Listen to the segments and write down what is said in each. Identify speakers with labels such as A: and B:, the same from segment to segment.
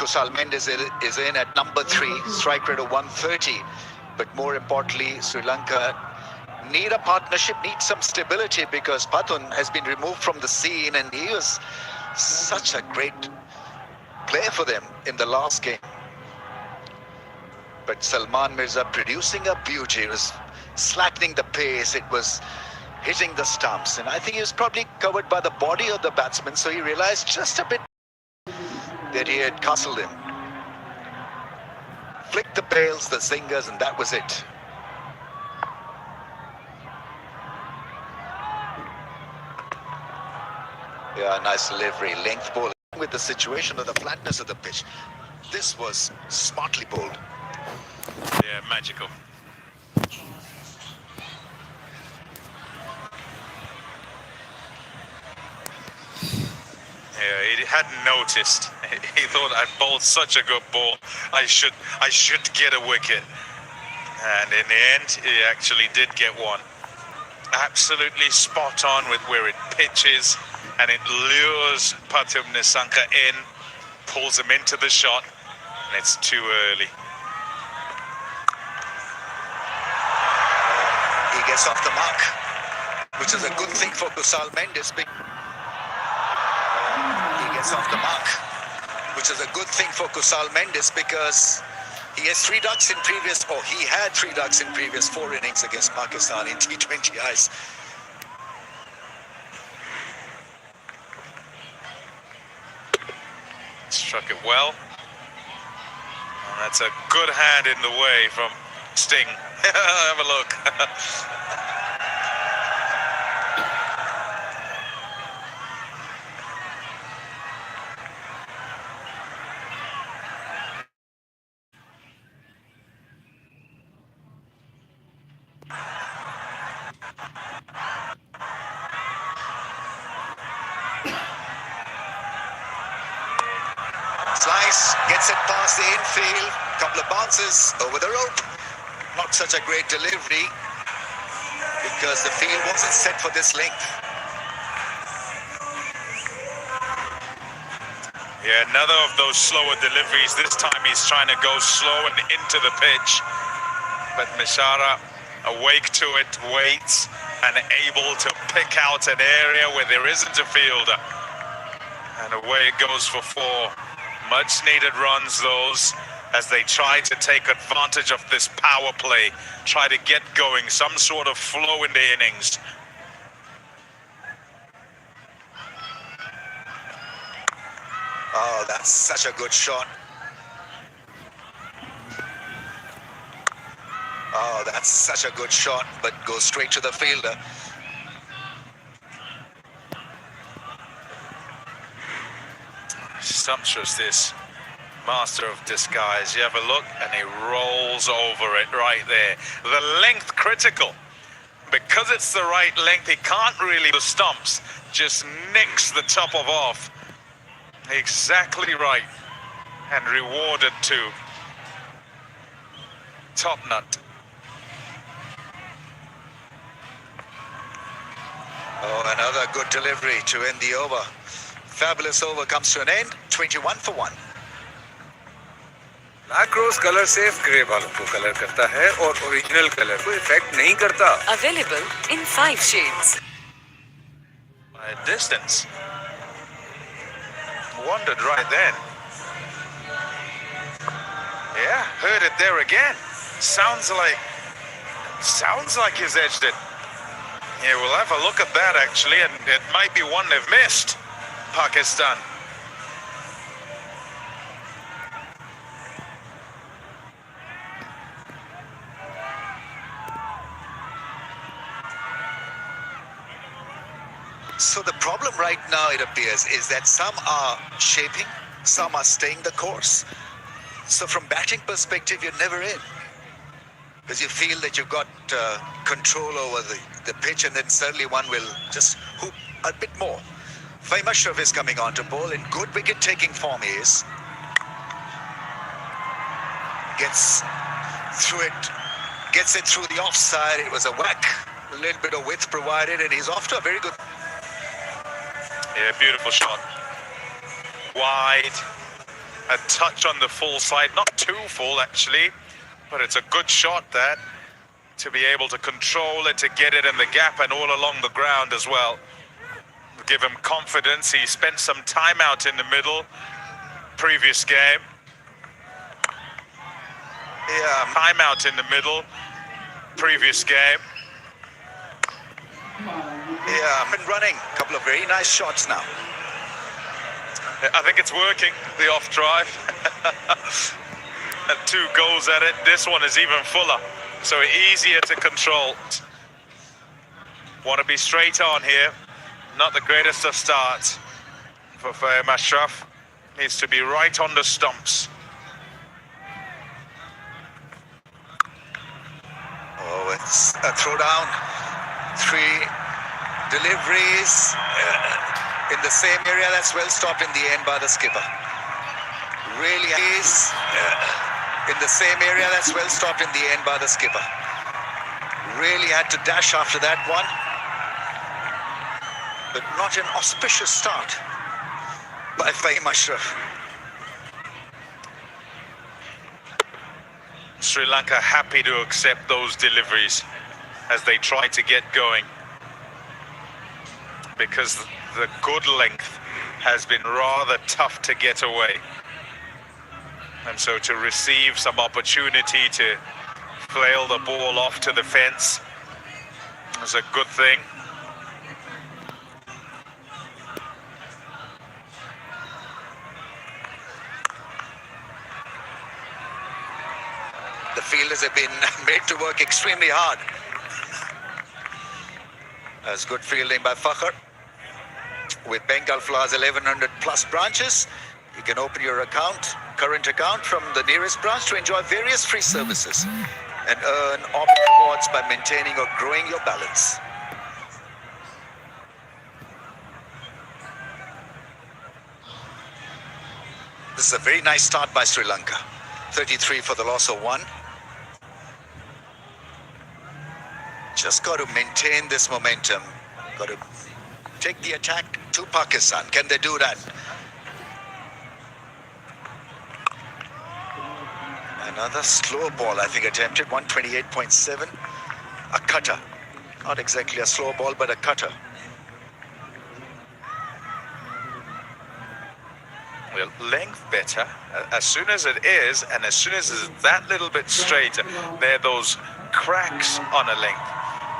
A: Kusal Mendes is in at number 3, strike rate of 130. But more importantly, Sri Lanka need a partnership, need some stability, because Pathun has been removed from the scene and he was such a great player for them in the last game. But Salman Mirza producing a beauty. It was slackening the pace, it was hitting the stumps, and I think he was probably covered by the body of the batsman, so he realized just a bit that he had castled him. Flicked the bails, the singers, and that was it. Yeah, nice delivery, length ball with the situation of the flatness of the pitch. This was smartly bowled.
B: Yeah, magical. Yeah, he hadn't noticed. He thought I bowled such a good ball. I should get a wicket. And in the end, he actually did get one. Absolutely spot on with where it pitches, and it lures Pathum Nissanka in, pulls him into the shot, and it's too early.
A: He gets off the mark, which is a good thing for Kusal Mendes. He gets off the mark, which is a good thing for Kusal Mendes, because he has 3 ducks in previous, or he had 3 ducks in previous 4 innings against Pakistan in T20 ice.
B: Struck it well. And that's a good hand in the way from Sting. Have a look.
A: Slice, gets it past the infield, couple of bounces over the rope. Not such a great delivery, because the field wasn't set for this length.
B: Yeah, another of those slower deliveries. This time he's trying to go slow and into the pitch. But Mishara, awake to it, waits, and able to pick out an area where there isn't a fielder. And away it goes for 4. Much needed runs, those, as they try to take advantage of this power play, try to get going, some sort of flow in the innings.
A: Oh, that's such a good shot. Oh, that's such a good shot, but goes straight to the fielder.
B: Sumptuous, this master of disguise. You have a look and he rolls over it right there. The length critical. Because it's the right length, he can't really the stumps. Just nicks the top of off. Exactly right. And rewarded too. Top nut.
A: Oh, another good delivery to end the over. Fabulous over comes to an end, 21 for 1.
C: Macros color safe grey बालों को colour करता है और original colour को effect नहीं करता.
D: Available in 5 shades.
B: By a distance. Wondered right then. Yeah, heard it there again. Sounds like he's edged it. Yeah, we'll have a look at that actually, and it might be one they've missed. Pakistan.
A: So the problem right now, it appears, is that some are shaping, some are staying the course. So from batting perspective, you're never in, because you feel that you've got control over the pitch, and then suddenly one will just hoop a bit more. Fahim Ashraf is coming on to bowl in good wicket-taking form. He is. Gets through it, gets it through the offside. It was a whack, a little bit of width provided, and he's off to a very good.
B: Yeah, beautiful shot. Wide. a touch on the full side, not too full actually, but it's a good shot that to be able to control it, to get it in the gap and all along the ground as well. Give him confidence. He spent some time out in the middle previous game.
A: Yeah,
B: Time out in the middle previous game.
A: yeah, been running. A couple of very nice shots now.
B: I think it's working, the off drive. And 2 goals at it. This one is even fuller, so easier to control. Want to be straight on here. Not the greatest of starts for Fahim Ashraf. Needs to be right on the stumps.
A: Oh, it's a throwdown. 3 deliveries in the same area. That's well stopped in the end by the skipper. Really is in the same area. That's well stopped in the end by the skipper. Really had to dash after that one. But not an auspicious start by Fahim Ashraf.
B: Sri Lanka happy to accept those deliveries as they try to get going, because the good length has been rather tough to get away. And so to receive some opportunity to flail the ball off to the fence is a good thing.
A: The fielders have been made to work extremely hard. That's good fielding by Fakhr. With Bengal Flowers 1100 plus branches, you can open your account, current account from the nearest branch to enjoy various free services and earn rewards by maintaining or growing your balance. This is a very nice start by Sri Lanka. 33 for the loss of 1. Just got to maintain this momentum. Got to take the attack to Pakistan. Can they do that? Another slow ball, I think, attempted. 128.7. A cutter. Not exactly a slow ball, but a cutter.
B: Well, length better. As soon as it is, and as soon as it's that little bit straighter, there are those cracks on a length.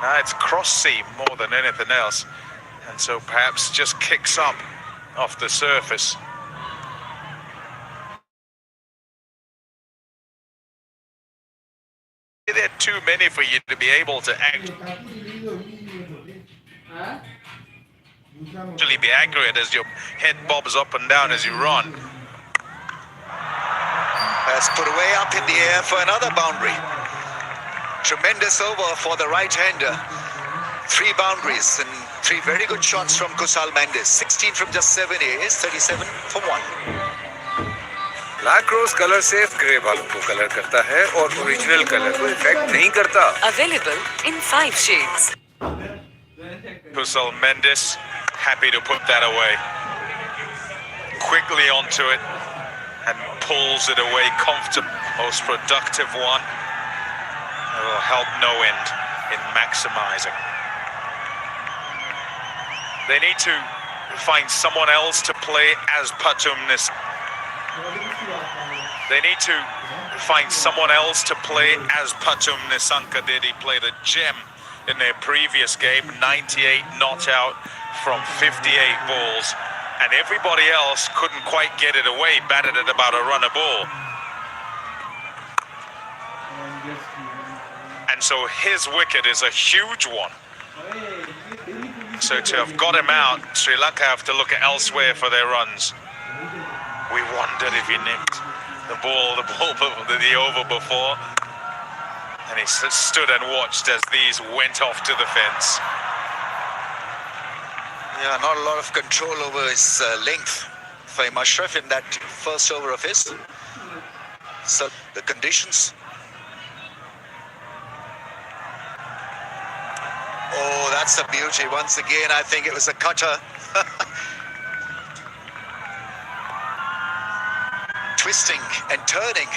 B: Now it's cross seam more than anything else, and so perhaps just kicks up off the surface. There are too many for you to be able to actually be accurate as your head bobs up and down as you run.
A: That's put away up in the air for another boundary. Tremendous over for the right-hander. 3 boundaries and 3 very good shots from Kusal Mendes. 16 from just 7 areas, 37 for 1.
C: Lacrosse colour से grey बालों को colour करता है और original colour को effect नहीं करता।
D: Available in 5 shades.
B: Kusal Mendes happy to put that away. Quickly onto it and pulls it away comfortably. Most productive one. It will help no end in maximizing. They need to find someone else to play as Patumnis. They need to find someone else to play as Patum Nisanka did. He played a gem in their previous game, 98 not out from 58 balls, and everybody else couldn't quite get it away, batted at about a run a ball. And so his wicket is a huge one. So to have got him out, Sri Lanka have to look elsewhere for their runs. We wondered if he nicked the over before, and he stood and watched as these went off to the fence.
A: Yeah, not a lot of control over his length. Fahim Ashraf in that first over of his. So the conditions. Oh, that's a beauty. Once again, I think it was a cutter. twisting and turning.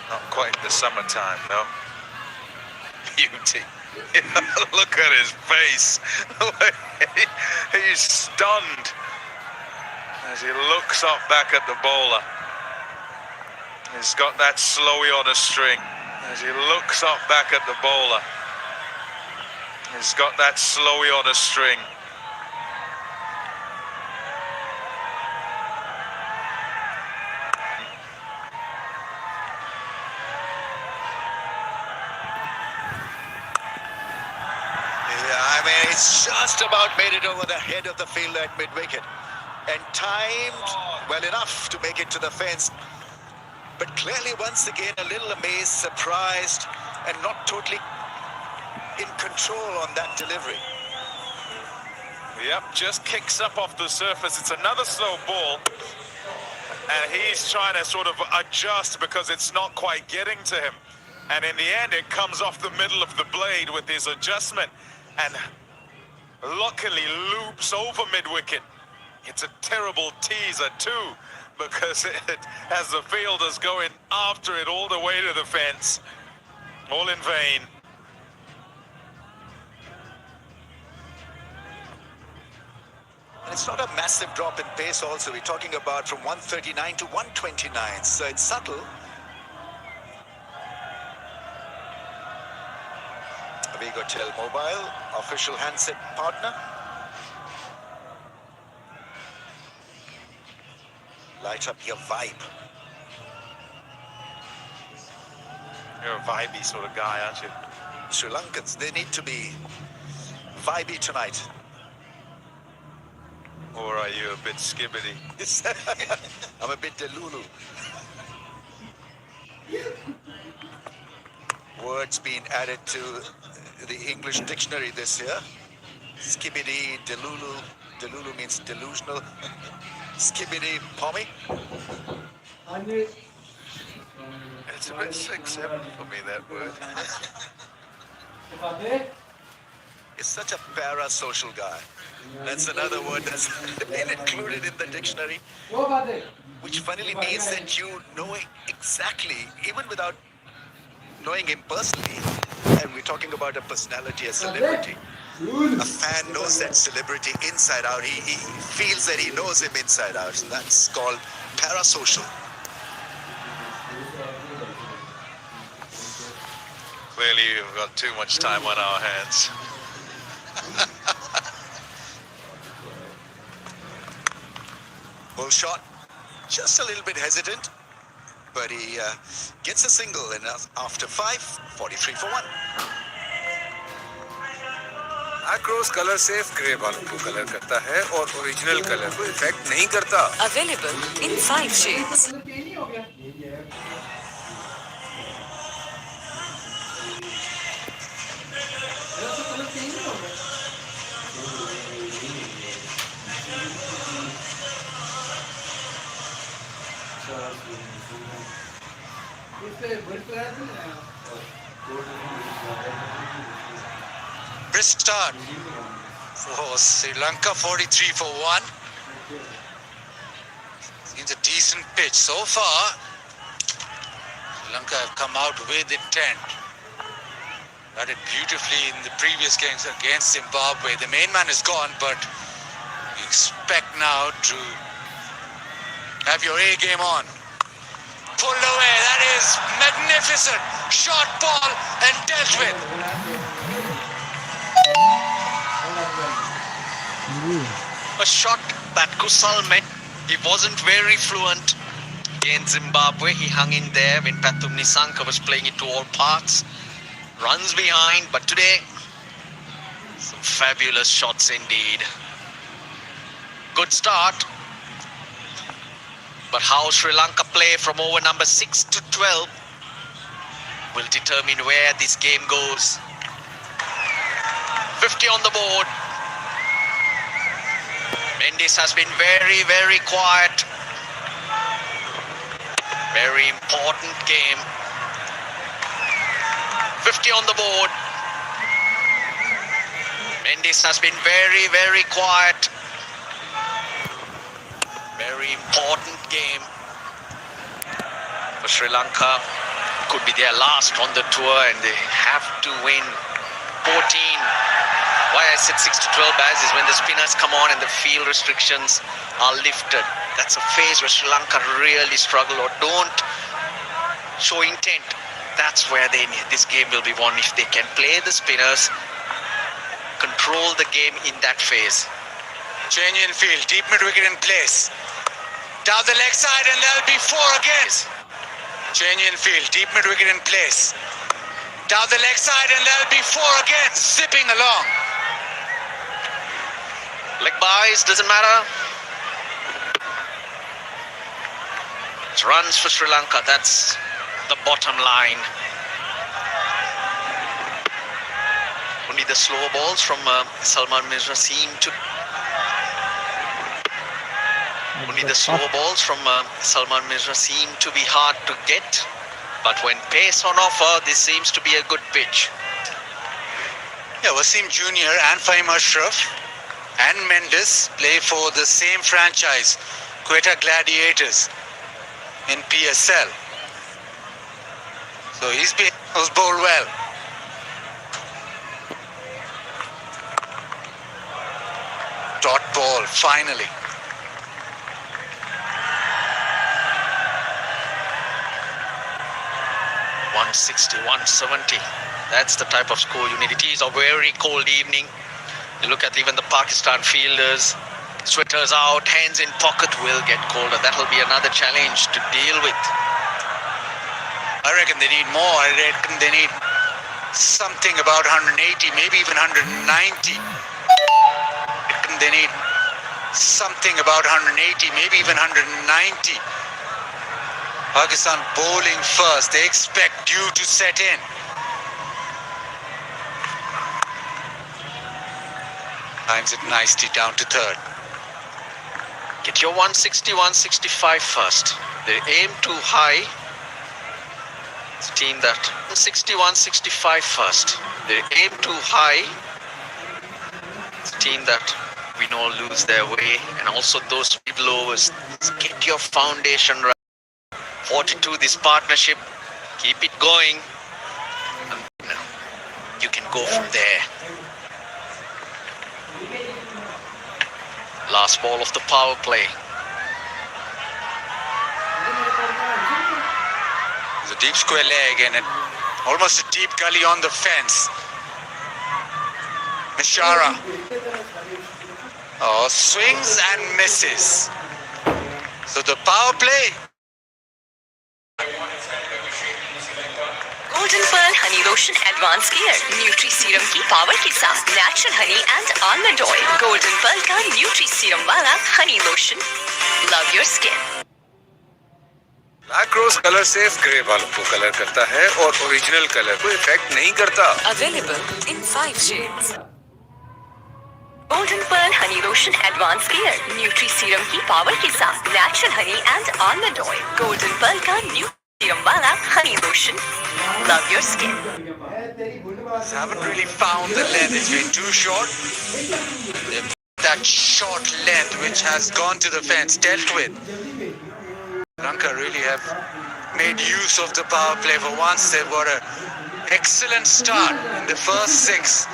B: Not quite the summertime, no. Beauty. Look at his face. He's stunned as he looks up back at the bowler. He's got that slowy on a string. As he looks up back at the bowler. He's got that slowy on a string.
A: I mean, it's just about made it over the head of the fielder at mid-wicket and timed well enough to make it to the fence. But clearly, once again, a little amazed, surprised, and not totally in control on that delivery.
B: Yep, just kicks up off the surface. It's another slow ball. And he's trying to sort of adjust because it's not quite getting to him. And in the end, it comes off the middle of the blade with his adjustment. And luckily loops over mid-wicket. It's a terrible teaser too, because it has the fielders going after it all the way to the fence. All in vain.
A: And it's not a massive drop in pace also. We're talking about from 139 to 129. So it's subtle. Vigotel Mobile, official handset partner. Light up your vibe.
B: You're a vibey sort of guy, aren't you?
A: Sri Lankans, they need to be vibey tonight.
B: Or are you a bit skibbity?
A: I'm a bit delulu. Words being added to the English dictionary this year. Skibbity, delulu. Delulu means delusional. Skibbity, pommy.
B: It's a bit 6-7 for me, that word.
A: Is such a parasocial guy. That's another word that's been included in the dictionary, which funnily means that you know exactly, even without knowing him personally, and we're talking about a personality, a celebrity. A fan knows that celebrity inside out. He feels that he knows him inside out. So that's called parasocial.
B: Clearly, you've got too much time on our hands.
A: Full shot, just a little bit hesitant, but he gets a single, and after 5, 43 for 1.
C: आक्रोश colour सिर्फ grey बालों को colour करता है और original colour को effect नहीं करता।
D: Available in 5 shades.
A: Brisk start for Sri Lanka, 43 for 1. Seems a decent pitch so far. Sri Lanka have come out with intent. Batted beautifully in the previous games against Zimbabwe. The main man is gone, but you expect now to have your A game on. Pulled away, that is magnificent. Short ball and dealt with.
E: A shot that Kusal met. He wasn't very fluent against Zimbabwe. He hung in there when Pathum Nissanka was playing it to all parts. Runs behind, but today, some fabulous shots indeed. Good start. But how Sri Lanka play from over number 6 to 12 will determine where this game goes. 50 on the board. Mendes has been very, very quiet. Very important game. 50 on the board. Mendes has been very, very quiet. very important game for Sri Lanka. Could be their last on the tour and they have to win 14. Why I said 6 to 12 Baz is when the spinners come on and the field restrictions are lifted. That's a phase where Sri Lanka really struggle or don't show intent. That's where this game will be won if they can play the spinners, control the game in that phase.
F: Change in field, deep mid wicket in place. Down the leg side and there'll be 4 again. Change in field, deep mid wicket in place. Down the leg side and there'll be 4 again. Zipping along.
E: Leg byes, doesn't matter. It's runs for Sri Lanka, that's the bottom line. Only the slow balls from Salman Mirza seem to... Only the slow balls from Salman Mirza seem to be hard to get. But when pace on offer, this seems to be a good pitch.
F: Yeah, Wasim Jr. and Fahim Ashraf and Mendes play for the same franchise, Quetta Gladiators in PSL. So he's bowled well. Dot ball, finally.
E: .160, 170. That's the type of score you need. It is a very cold evening. You look at even the Pakistan fielders, sweaters out, hands in pocket, will get colder. That'll be another challenge to deal with.
F: I reckon they need more. I reckon they need something about 180, maybe even 190. I reckon they need something about 180, maybe even 190. Pakistan bowling first. They expect dew to set in. Times it nicely down to third.
E: Get your 160, 165 first. They aim too high. It's a team that 160, 165 first. They aim too high. It's a team that we know lose their way. And also those middle overs. Get your foundation right. 42 this partnership, keep it going and you can go from there. Last ball of the power play.
F: It's a deep square leg and almost a deep gully on the fence. Mishara. Oh, swings and misses. So the power play.
D: Golden Pearl Honey Lotion Advanced Care, nutri serum की power के साथ natural honey and almond oil. Golden Pearl का nutri serum वाला honey lotion. Love your skin.
C: Black rose colour safe grey बालों को colour करता है और ओरिजिनल कलर को इफेक्ट नहीं करता.
D: Available in 5 shades. Golden Pearl Honey Lotion Advanced Care, nutri serum की पावर के साथ natural honey and almond oil. Golden Pearl का न्यूट्री सीरम वाला honey lotion. Love your skin.
F: Haven't really found the length. It's been too short. That short length which has gone to the fence, dealt with. Lanka really have made use of the power play for once. They've got an excellent start in the first 6.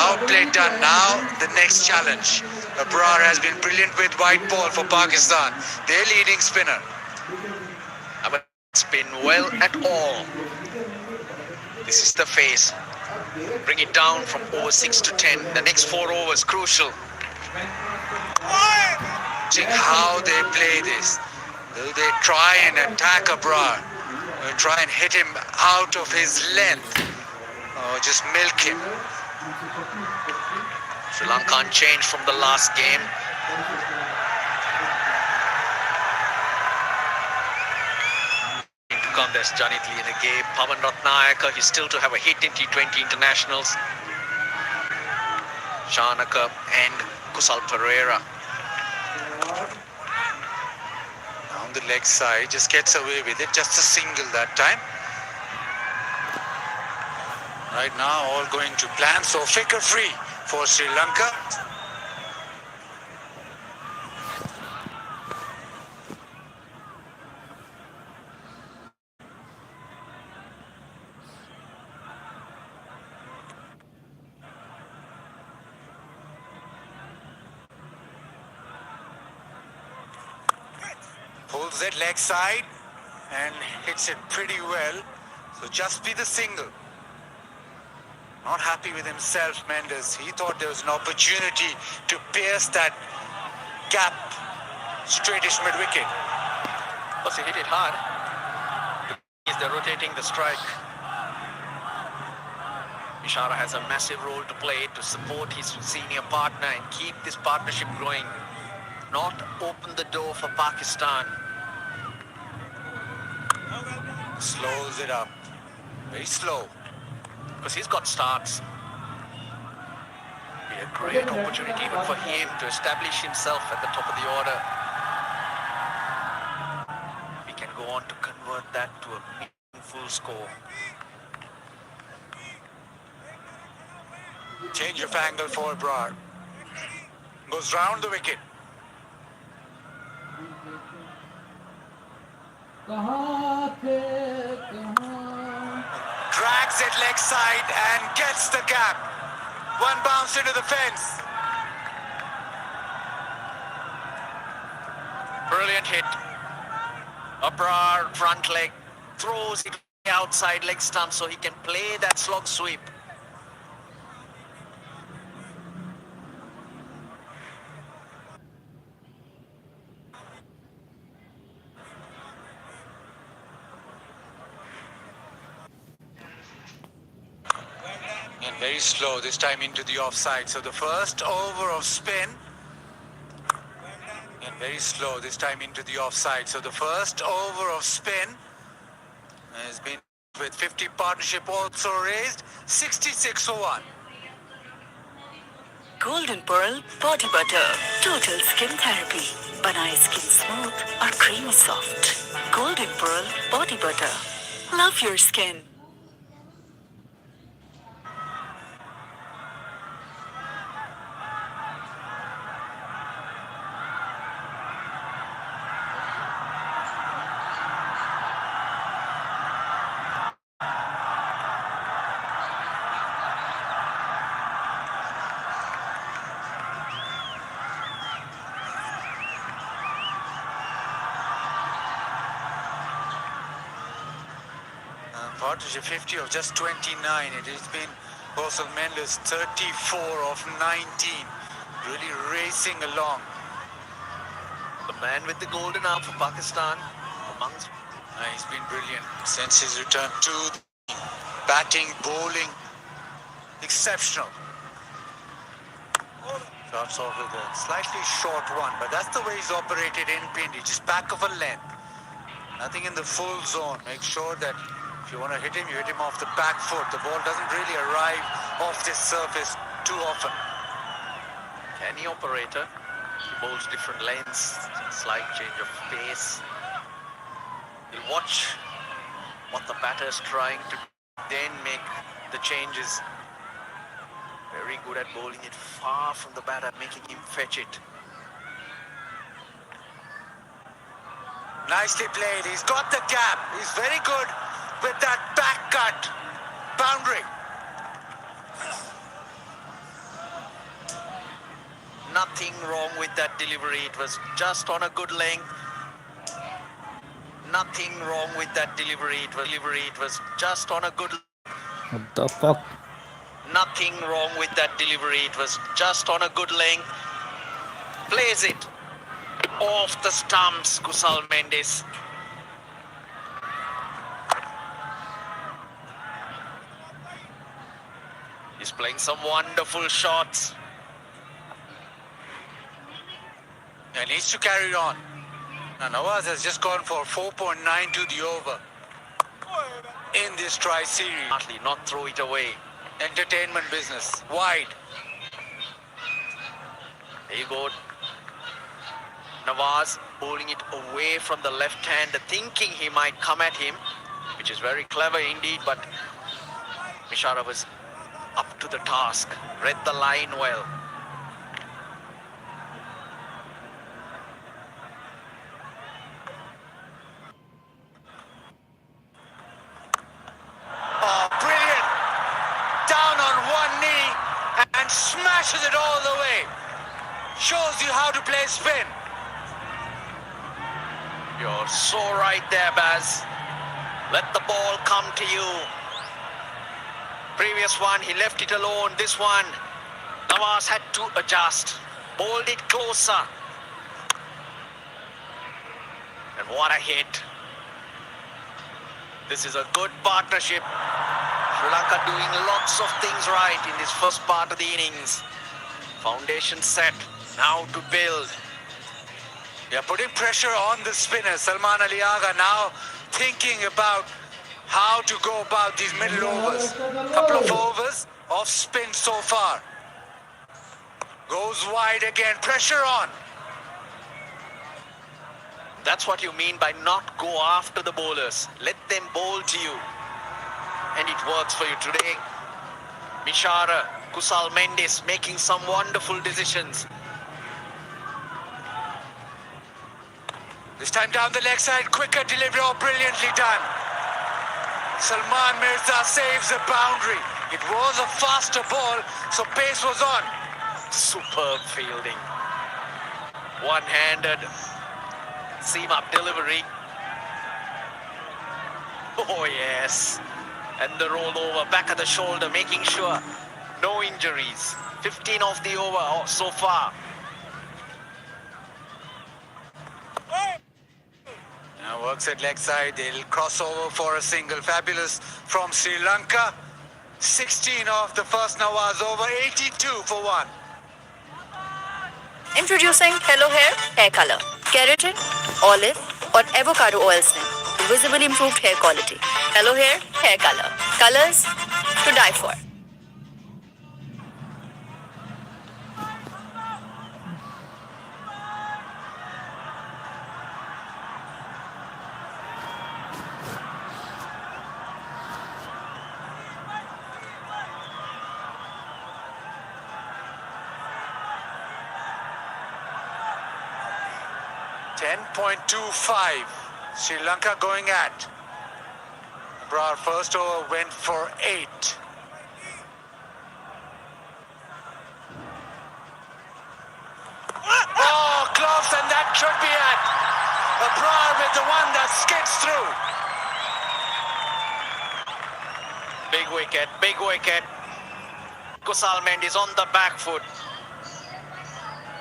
F: Power play done. Now the next challenge. Abrar has been brilliant with white ball for Pakistan. Their leading spinner.
E: Spin well at all. This is the phase. Bring it down from over 6 to 10. The next 4 overs crucial.
F: Check how they play this. Will they try and attack Abrar? Will try and hit him out of his length? Or just milk him?
E: Sri Lanka unchanged from the last game. Come, there's Janit Lee in the game. Pavan Ratnayaka, he's still to have a hit in T20 internationals. Shanaka and Kusal Pereira.
F: On the leg side, just gets away with it. Just a single that time. Right now, all going to plan. So, flicker free for Sri Lanka. Pulls it leg side and hits it pretty well. So just be the single. Not happy with himself, Mendes. He thought there was an opportunity to pierce that gap straightish mid-wicket.
E: Plus he hit it hard. They're rotating the strike. Mishara has a massive role to play to support his senior partner and keep this partnership going. Not open the door for Pakistan.
F: Slows it up. Very slow.
E: Because he's got starts. Be a great opportunity even for him to establish himself at the top of the order. We can go on to convert that to a meaningful score.
F: Change of angle for Brar. Goes round the wicket. Drags it leg side and gets the gap. One bounce into the fence.
E: Brilliant hit. Abrar, front leg, throws it outside leg stump so he can play that slog sweep.
F: And very slow this time into the offside. So the first over of spin. And very slow this time into the offside. So the first over of spin has been with 50 partnership also raised. 66 for 1.
G: Golden Pearl Body Butter. Total Skin Therapy. Banaye skin smooth or creamy soft. Golden Pearl Body Butter. Love your skin.
F: Partnership 50 of just 29. It has been Bosal Mendes 34 of 19. Really racing along.
E: The man with the golden arm for Pakistan amongst.
F: He's been brilliant since his return to the batting, bowling. Exceptional. Starts off with a slightly short one, but that's the way he's operated in Pindi. Just back of a length. Nothing in the full zone. Make sure that if you want to hit him, you hit him off the back foot. The ball doesn't really arrive off this surface too often.
E: Any operator, he bowls different lanes, slight change of pace. He'll watch what the batter's trying to then make the changes. Very good at bowling it far from the batter, making him fetch it.
F: Nicely played. He's got the gap. He's very good with that back cut boundary.
E: Nothing wrong with that delivery. It was just on a good length. Nothing wrong with that delivery. It was just on a good.
H: What the fuck?
E: Nothing wrong with that delivery. It was just on a good length. Plays it off the stumps, Kusal Mendes. He's playing some wonderful shots.
F: And needs to carry on. Now Nawaz has just gone for 4.9 to the over in this tri-series.
E: Not throw it away.
F: Entertainment business. Wide.
E: There you go. Nawaz bowling it away from the left hand, thinking he might come at him, which is very clever indeed, but Mishara was up to the task, read the line well.
F: Oh, brilliant. Down on one knee and smashes it all the way. Shows you how to play spin.
E: You're You're so right there, Baz. Let the ball come to you. Previous one, he left it alone. This one, Nawaz had to adjust. Bowled it closer. And what a hit. This is a good partnership. Sri Lanka doing lots of things right in this first part of the innings. Foundation set. Now to build.
F: They are putting pressure on the spinner. Salman Ali Agha now thinking about how to go about these middle overs. Couple of overs of spin so far. Goes wide again. Pressure on.
E: That's what you mean by not go after the bowlers. Let them bowl to you. And it works for you today. Mishara, Kusal Mendes making some wonderful decisions.
F: This time down the leg side. Quicker delivery. Oh, brilliantly done. Salman Mirza saves a boundary. It was a faster ball, so pace was on.
E: Superb fielding. One-handed seam-up delivery. Oh, yes. And the roll over, back of the shoulder, making sure no injuries. 15 off the over so far.
F: Now works at leg side. They'll cross over for a single. Fabulous from Sri Lanka. 16 off the first Nawaz over. 82 for one.
G: Introducing Hello Hair Color. Keratin, olive or avocado oil stem. Visibly improved hair quality. Hello Hair Color. Colors to die for.
F: .25. Sri Lanka going at. Our first over went for 8. Oh, close, and that should be it. Abrar with the one that skids through.
E: Big wicket, big wicket. Kusal Mendes on the back foot.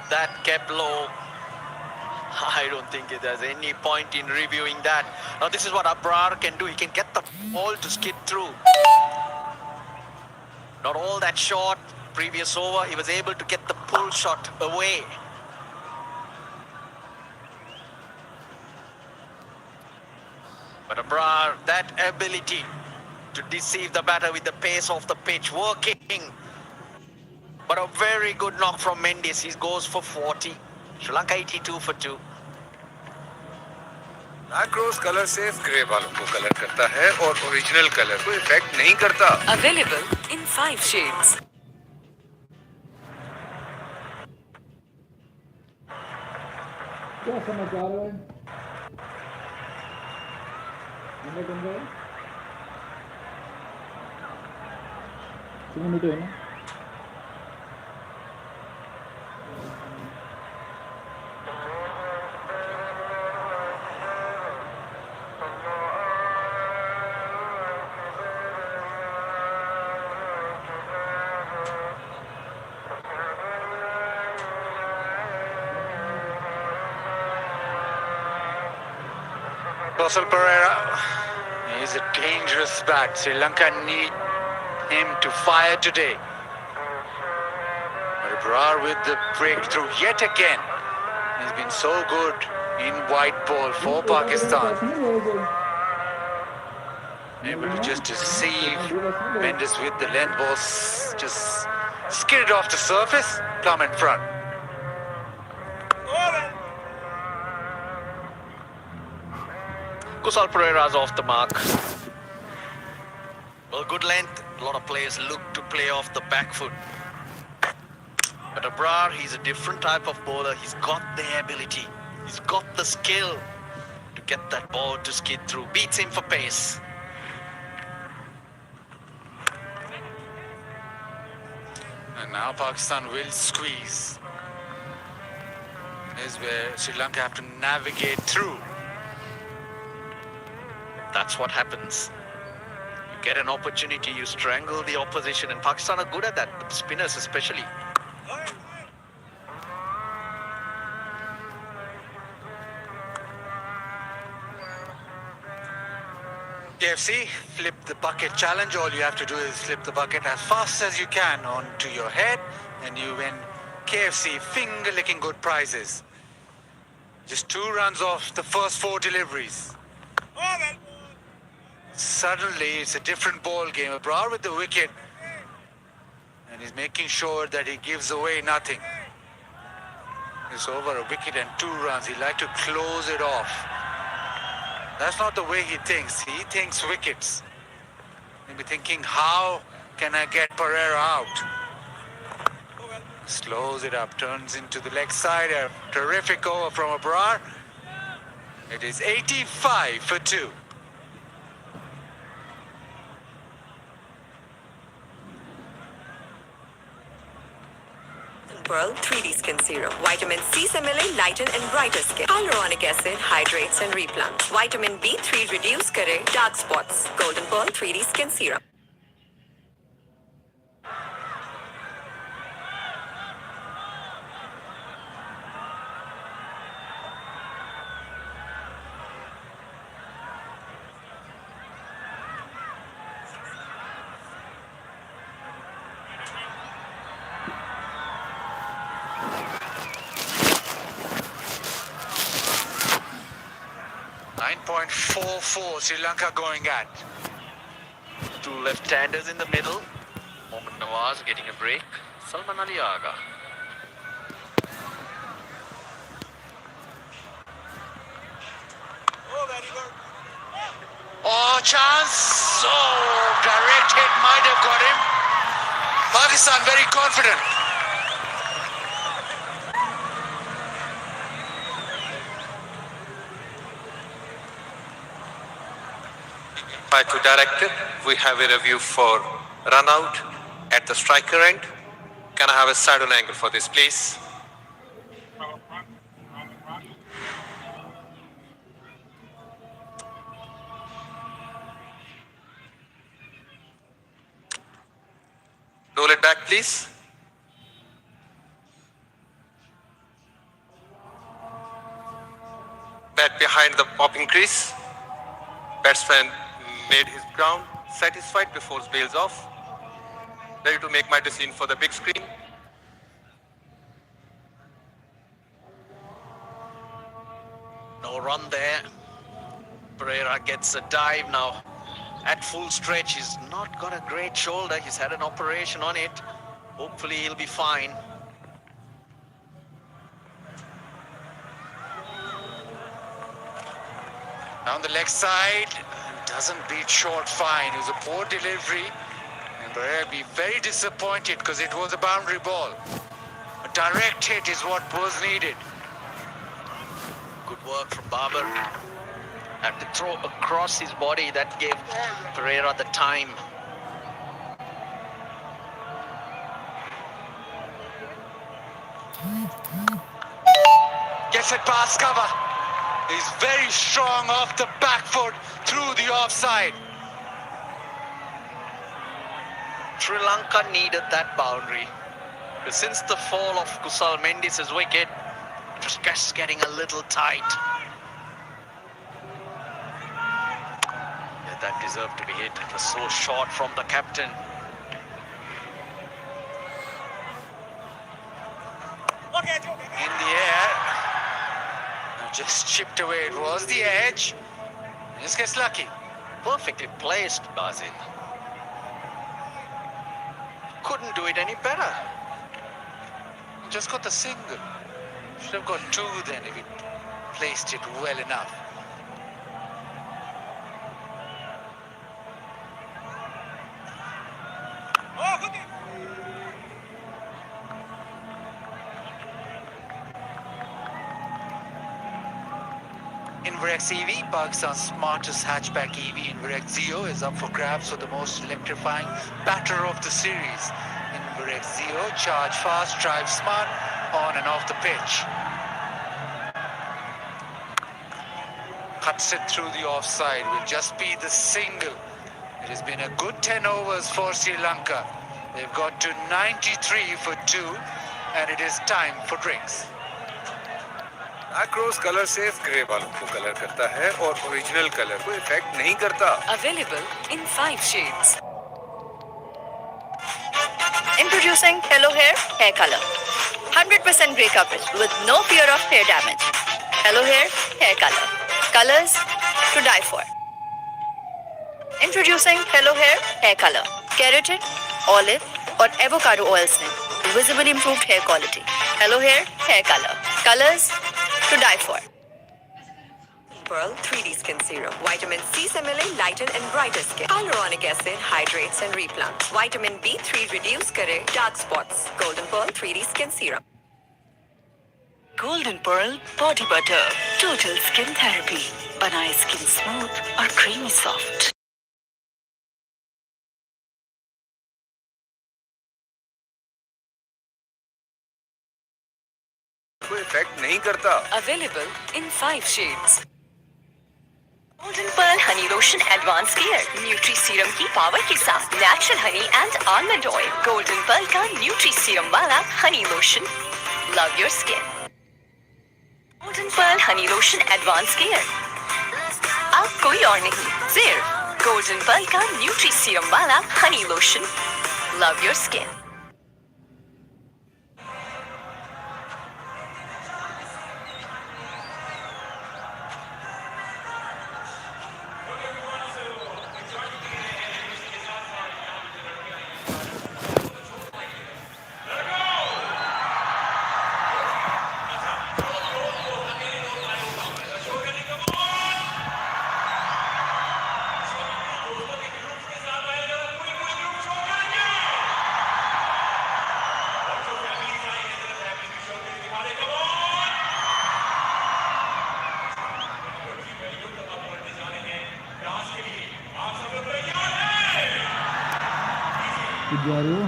E: That kept low. I don't think there's any point in reviewing that. Now this is what Abrar can do. He can get the ball to skid through. Not all that short. Previous over, he was able to get the pull shot away. But Abrar, that ability to deceive the batter with the pace of the pitch, working. But a very good knock from Mendes. He goes for 40. Sri Lanka 82 for 2.
C: Macros colour safe grey बालों को colour करता है और original colour को effect नहीं करता.
G: Available in 5 shades.
H: क्या समाचार है? मिनट है ना.
F: Kusal Pereira, he's a dangerous bat. Sri Lanka need him to fire today. But Abrar with the breakthrough yet again. He's been so good in white ball for Pakistan. Able to just deceive Mendes with the length ball, just skidded off the surface, come in front.
E: Kusal Pereira's off the mark. Well, good length. A lot of players look to play off the back foot. But Abrar, he's a different type of bowler. He's got the ability. He's got the skill to get that ball to skid through. Beats him for pace.
F: And now Pakistan will squeeze. This is where Sri Lanka have to navigate through.
E: That's what happens. You get an opportunity, you strangle the opposition, and Pakistan are good at that, the spinners especially.
F: KFC, flip the bucket challenge. All you have to do is flip the bucket as fast as you can onto your head, and you win KFC finger-licking good prizes. Just 2 runs off the first 4 deliveries. Suddenly, it's a different ball game. Abrar with the wicket, and he's making sure that he gives away nothing. It's over a wicket and 2 runs. He'd like to close it off. That's not the way he thinks. He thinks wickets. He'll be thinking, how can I get Pereira out? Slows it up, turns into the leg side. A terrific over from Abrar. It is 85 for 2.
D: Pearl 3D Skin Serum. Vitamin C से मिले lighten and brighter skin. Hyaluronic acid hydrates and replants. Vitamin B3 reduce करे dark spots. Golden Pearl 3D Skin Serum.
F: .44 Sri Lanka going at.
E: 2 left-handers in the middle. Mohammad Nawaz getting a break. Salman Ali Aga.
F: Oh, chance! Oh, direct hit might have got him. Pakistan very confident.
C: To director, we have a review for run out at the striker end. Can I have a saddle angle for this, please? Roll it back, please. Bat behind the popping crease. Batsman made his ground, satisfied before bails off. Ready to make my decision for the big screen.
E: No run there. Pereira gets a dive now. At full stretch, he's not got a great shoulder. He's had an operation on it. Hopefully he'll be fine.
F: Down the leg side, doesn't beat short fine. It was a poor delivery. And Pereira will be very disappointed because it was a boundary ball. A direct hit is what was needed.
E: Good work from Babar. Had to throw across his body. That gave Pereira the time.
F: Gets it past cover. He's very strong off the back foot through the offside.
E: Sri Lanka needed that boundary. But since the fall of Kusal Mendis' wicket, it was just getting a little tight. Yeah, that deserved to be hit. It was so short from the captain.
F: In the air. Just chipped away. It was the edge. Just gets lucky.
E: Perfectly placed, Bazin. Couldn't do it any better.
F: Just got the single. Should have got 2 then if he placed it well enough. Inverex EV, Pakistan's smartest hatchback EV, Inverex Zeo, is up for grabs for the most electrifying batter of the series. Inverex Zeo, charge fast, drive smart, on and off the pitch. cuts it through the offside. Will just be the single. It has been a good 10 overs for Sri Lanka. They've got to 93 for 2, and it is time for drinks.
I: Across colour सिर्फ grey बालों को colour करता है और original colour को effect नहीं करता।
D: Available in 5 shades.
G: Introducing Hello Hair Color. 100% grey coverage with no fear of hair damage. Hello Hair Color. Colors to die for. Introducing Hello Hair Color. Keratin, olive और avocado oils ने visibly improved hair quality. Hello Hair Color. Colors to die for.
D: Pearl 3D Skin Serum. Vitamin C से मिले lighten and brighter skin. Hyaluronic acid hydrates and replants. Vitamin B3 reduce करे dark spots. Golden Pearl 3D Skin Serum. Golden Pearl Body Butter. Total Skin Therapy. बनाए skin smooth और creamy soft.
I: को effect नहीं करता।
D: Available in 5 shades. Golden Pearl Honey Lotion Advanced Care. Nutri Serum की power के साथ Natural Honey and Almond Oil. Golden Pearl का Nutri Serum वाला Honey Lotion. Love your skin. Golden Pearl Honey Lotion Advanced Care. अब कोई और नहीं, सिर्फ Golden Pearl का Nutri Serum वाला Honey Lotion. Love your skin.
H: कुछ जा रहे हो?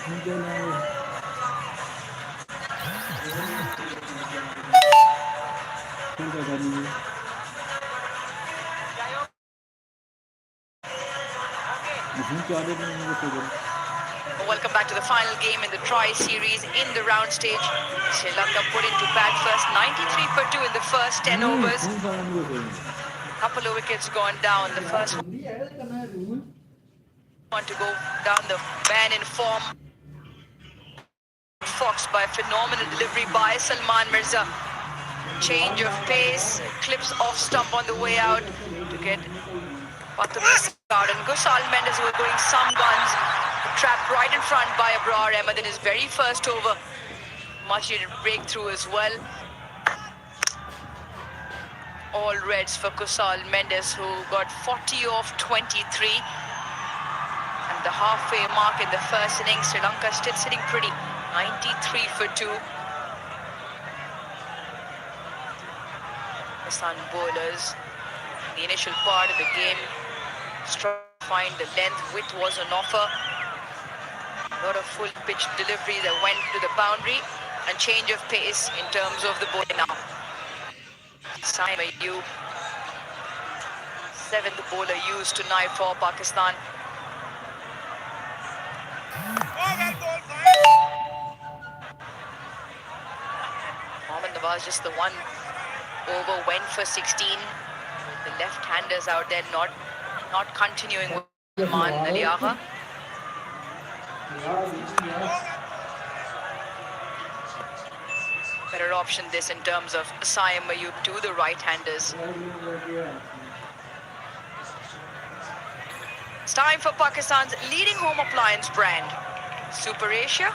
H: नहीं जा रहे हो? फिर क्या करेंगे? इसमें क्या देखने को मिलेगा?
J: Welcome back to the final game in the Tri series in the round stage. Sri Lanka put into bat first, 93 for 2 in the first 10 overs. Couple of wickets gone down. The first one to go down the ban in form. Fox by phenomenal delivery by Salman Mirza. Change of pace, clips off stump on the way out to get Patumi out. And Kusal Mendes were going some guns. Trapped right in front by Abrar Ahmed in his very first over. Much needed breakthrough as well. All reds for Kusal Mendes, who got 40 off 23. And the halfway mark in the first innings, Sri Lanka still sitting pretty. 93 for 2. Pakistan bowlers in the initial part of the game struggled to find the length. Width was an offer. A lot of full pitch delivery that went to the boundary and change of pace in terms of the bowler now. Saim Ayub, 7th bowler used tonight for Pakistan. Mohammad Nawaz just the one over, went for 16. The left-handers out there not continuing with Man Ali Agha. Better option this in terms of Saim Ayub to the right-handers. It's time for Pakistan's leading home appliance brand, Super Asia.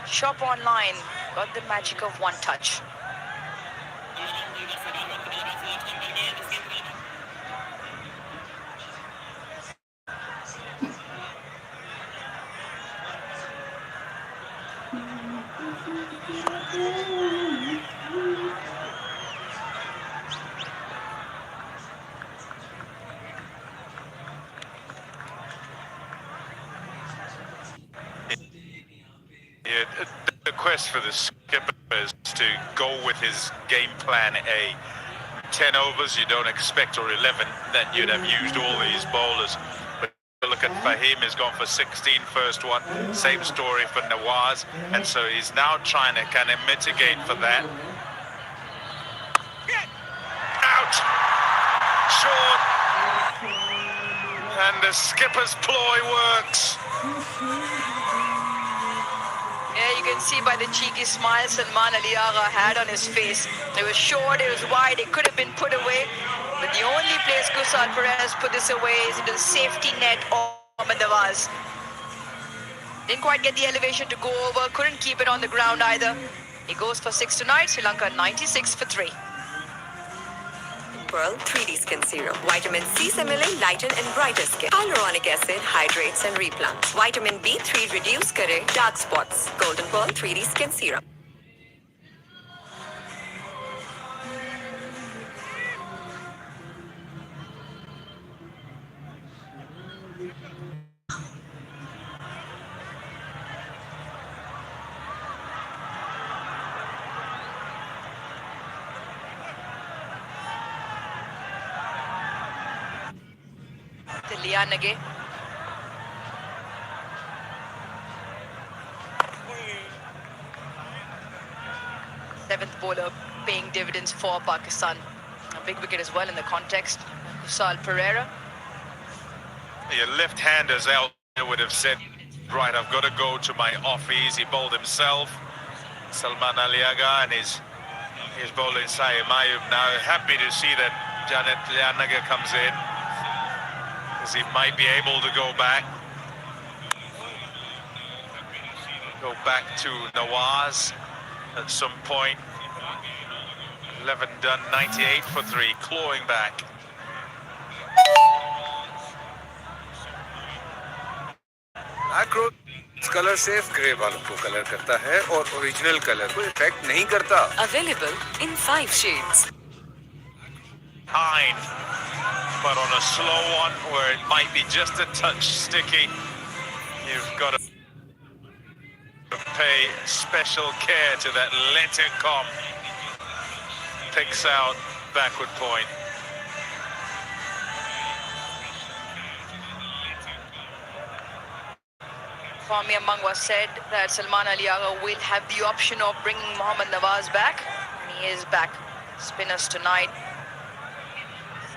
J: Shop online, got the magic of one touch.
B: Yeah, the quest for the skipper bowlers to go with his game plan A. 10 overs, you don't expect, or 11, then you'd have used all these bowlers. But look at Fahim, he's gone for 16 first one. Same story for Nawaz. And so he's now trying to kind of mitigate for that. Out! Short! And the skipper's ploy works.
J: Yeah, you can see by the cheeky smile Salman Ali Agha had on his face. It was short, it was wide, it could have been put away. But the only place Kusal Perez put this away is into the safety net of Mohammad Nawaz. Didn't quite get the elevation to go over, couldn't keep it on the ground either. He goes for 6 tonight, Sri Lanka 96 for 3.
D: Pearl 3D Skin Serum. Vitamin C से मिले lighten and brighter skin. Hyaluronic acid hydrates and replants. Vitamin B3 reduce करे dark spots. Golden Pearl 3D Skin Serum.
J: Liya Nage. Seventh bowler paying dividends for Pakistan. A big wicket as well in the context. Kusal Pereira.
B: Your left-handers out there would have said, right, I've got to go to my offs. He bowled himself. Salman Ali Agha and his bowler Saeed Mayub now happy to see that Janet Lianaga comes in, because he might be able to go back to Nawaz at some point. 11 done, 98 for 3, clawing back.
I: Macro colour safe grey बालों को colour करता है और original colour को effect नहीं करता.
D: Available in 5 shades.
B: Fine, but on a slow one where it might be just a touch sticky, you've got to pay special care to that let it come. Picks out backward point.
J: Kwame Amangwa said that Salman Ali Agha will have the option of bringing Mohammad Nawaz back. And he is back. Spinners tonight.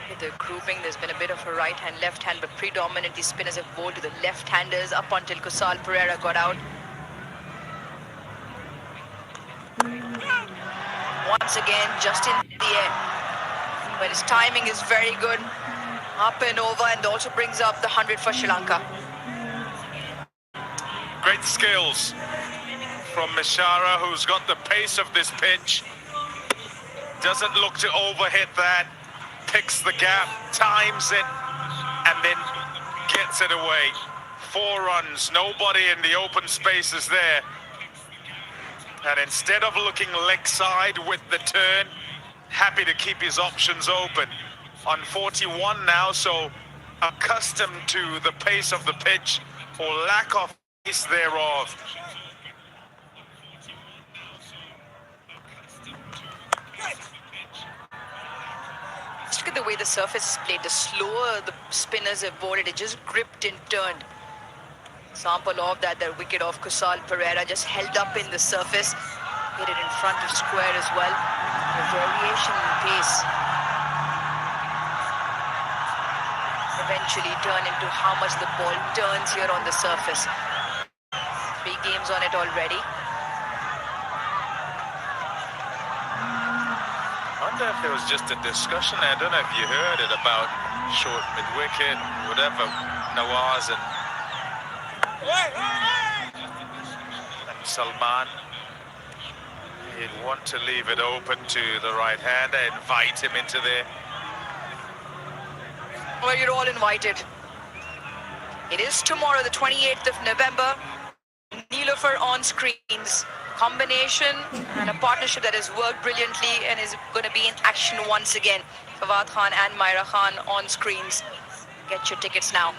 J: With the grouping, there's been a bit of a right hand, left hand, but predominantly spinners have bowled to the left-handers up until Kusal Pereira got out. Once again, just in the air. But his timing is very good. Up and over, and also brings up the 100 for Sri Lanka.
B: Great skills from Mishara, who's got the pace of this pitch. Doesn't look to overhit that. Picks the gap, times it, and then gets it away. 4 runs, nobody in the open spaces there. And instead of looking leg side with the turn, happy to keep his options open. On 41 now, so accustomed to the pace of the pitch, or lack of pace thereof.
J: Look at the way the surface is played. The slower the spinners have bowled it, it just gripped and turned. Example of that, the wicket of Kusal Pereira just held up in the surface. Hit it in front of square as well. The variation in pace eventually turn into how much the ball turns here on the surface. 3 games on it already.
B: I wonder if there was just a discussion, I don't know if you heard it, about short mid-wicket, whatever, Nawaz and Salman. He'd want to leave it open to the right-hander, invite him into there.
J: Well, you're all invited. It is tomorrow, the 28th of November. Nilofer on screens. Combination and a partnership that has worked brilliantly and is going to be in action once again. Fawad Khan and Myra Khan on screens. Get your tickets now.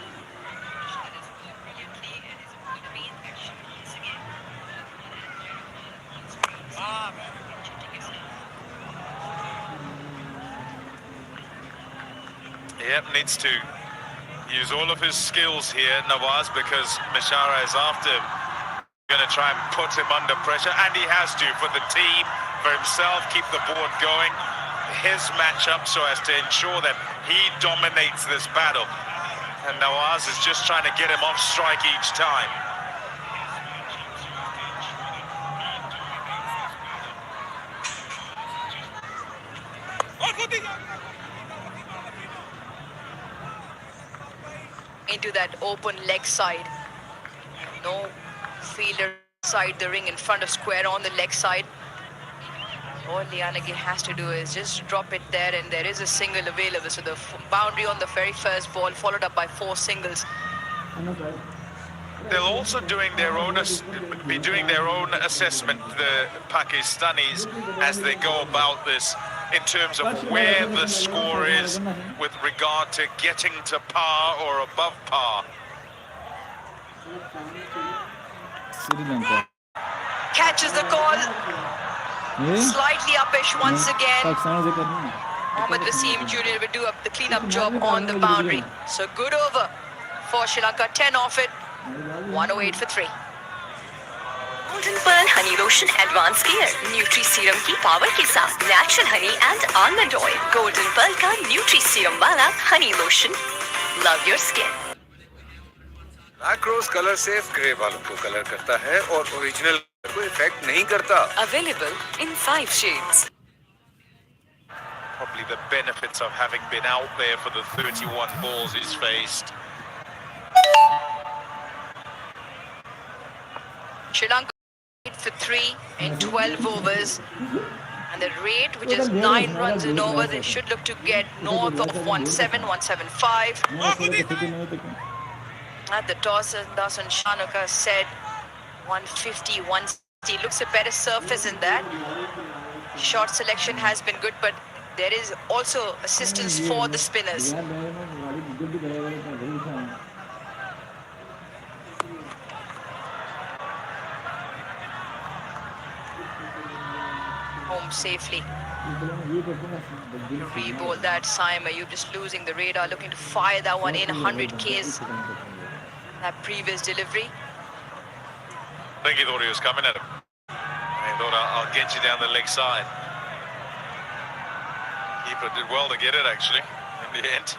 B: Ah, man. Yep, needs to use all of his skills here, Nawaz, because Mishara is after him. Going to try and put him under pressure, and he has to, for the team, for himself, keep the board going. His matchup so as to ensure that he dominates this battle. And Nawaz is just trying to get him off strike each time.
J: Into that open leg side. No fielder inside the ring in front of square on the leg side. All Lianagi has to do is just drop it there, and there is a single available. So the boundary on the very first ball, followed up by 4 singles.
B: They'll also be doing their own assessment, the Pakistanis, as they go about this, in terms of where the score is with regard to getting to par or above par.
H: Sri Lanka.
J: Catches the call. Slightly uppish once again.
H: Pakistan से करनी है.
J: Mohammad Wasim Jr. will do up the cleanup job on the boundary. So good over for Sri Lanka. 10 off it. 108 for 3.
D: Golden Pearl Honey Lotion Advanced Care. Nutri Serum की power के साथ natural honey and almond oil. Golden Pearl का Nutri Serum वाला honey lotion. Love your skin.
I: Black rose colour safe grey बालों को colour करता है और ओरिजिनल को इफेक्ट नहीं करता.
D: Available in 5 shades.
B: Probably the benefits of having been out there for the 31 balls he's faced.
J: Sri Lanka 8 for 3 in 12 overs. And the rate, which is 9 runs in over, they should look to get north of 1.7, 1.75. At the toss, Dasan Shanuka said 150, 160. Looks a better surface in that. Short selection has been good, but there is also assistance for the spinners. Home safely. Re-ball that Saima. You're just losing the radar, looking to fire that one in. 100 Ks. That previous delivery.
B: I think he thought he was coming at him. He thought, I'll get you down the leg side. Keeper did well to get it, actually, in the end.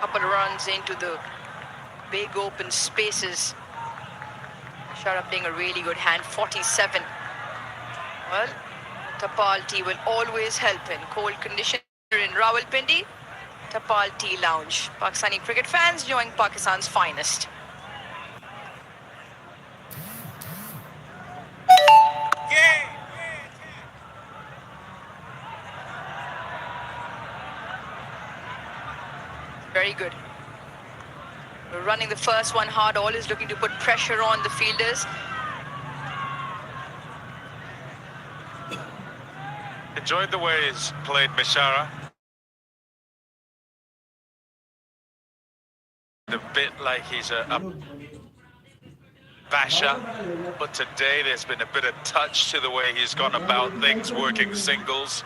J: Couple runs into the big open spaces. Shara playing a really good hand, 47. Well, Tapal tea will always help in cold conditions in Rawalpindi. Tapal Tea Lounge. Pakistani cricket fans enjoying Pakistan's finest. Very good. We're running the first one hard. All is looking to put pressure on the fielders.
B: Enjoyed the way he's played Mishara. A bit like he's a basher, but today there's been a bit of touch to the way he's gone about things, working singles.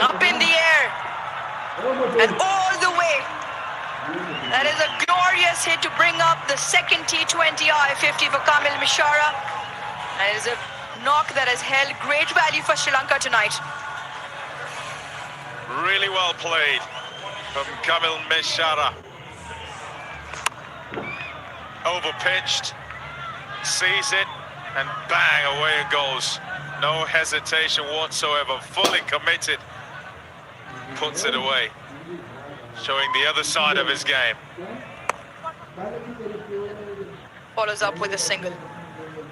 J: Up in the air and all the way. That is a glorious hit to bring up the second T20 I-50 for Kamil Mishara. And it is a knock that has held great value for Sri Lanka tonight.
B: Really well played from Kamil Mishara. Overpitched, sees it, and bang, away it goes. No hesitation whatsoever, fully committed. Puts it away, showing the other side of his game.
J: Follows up with a single.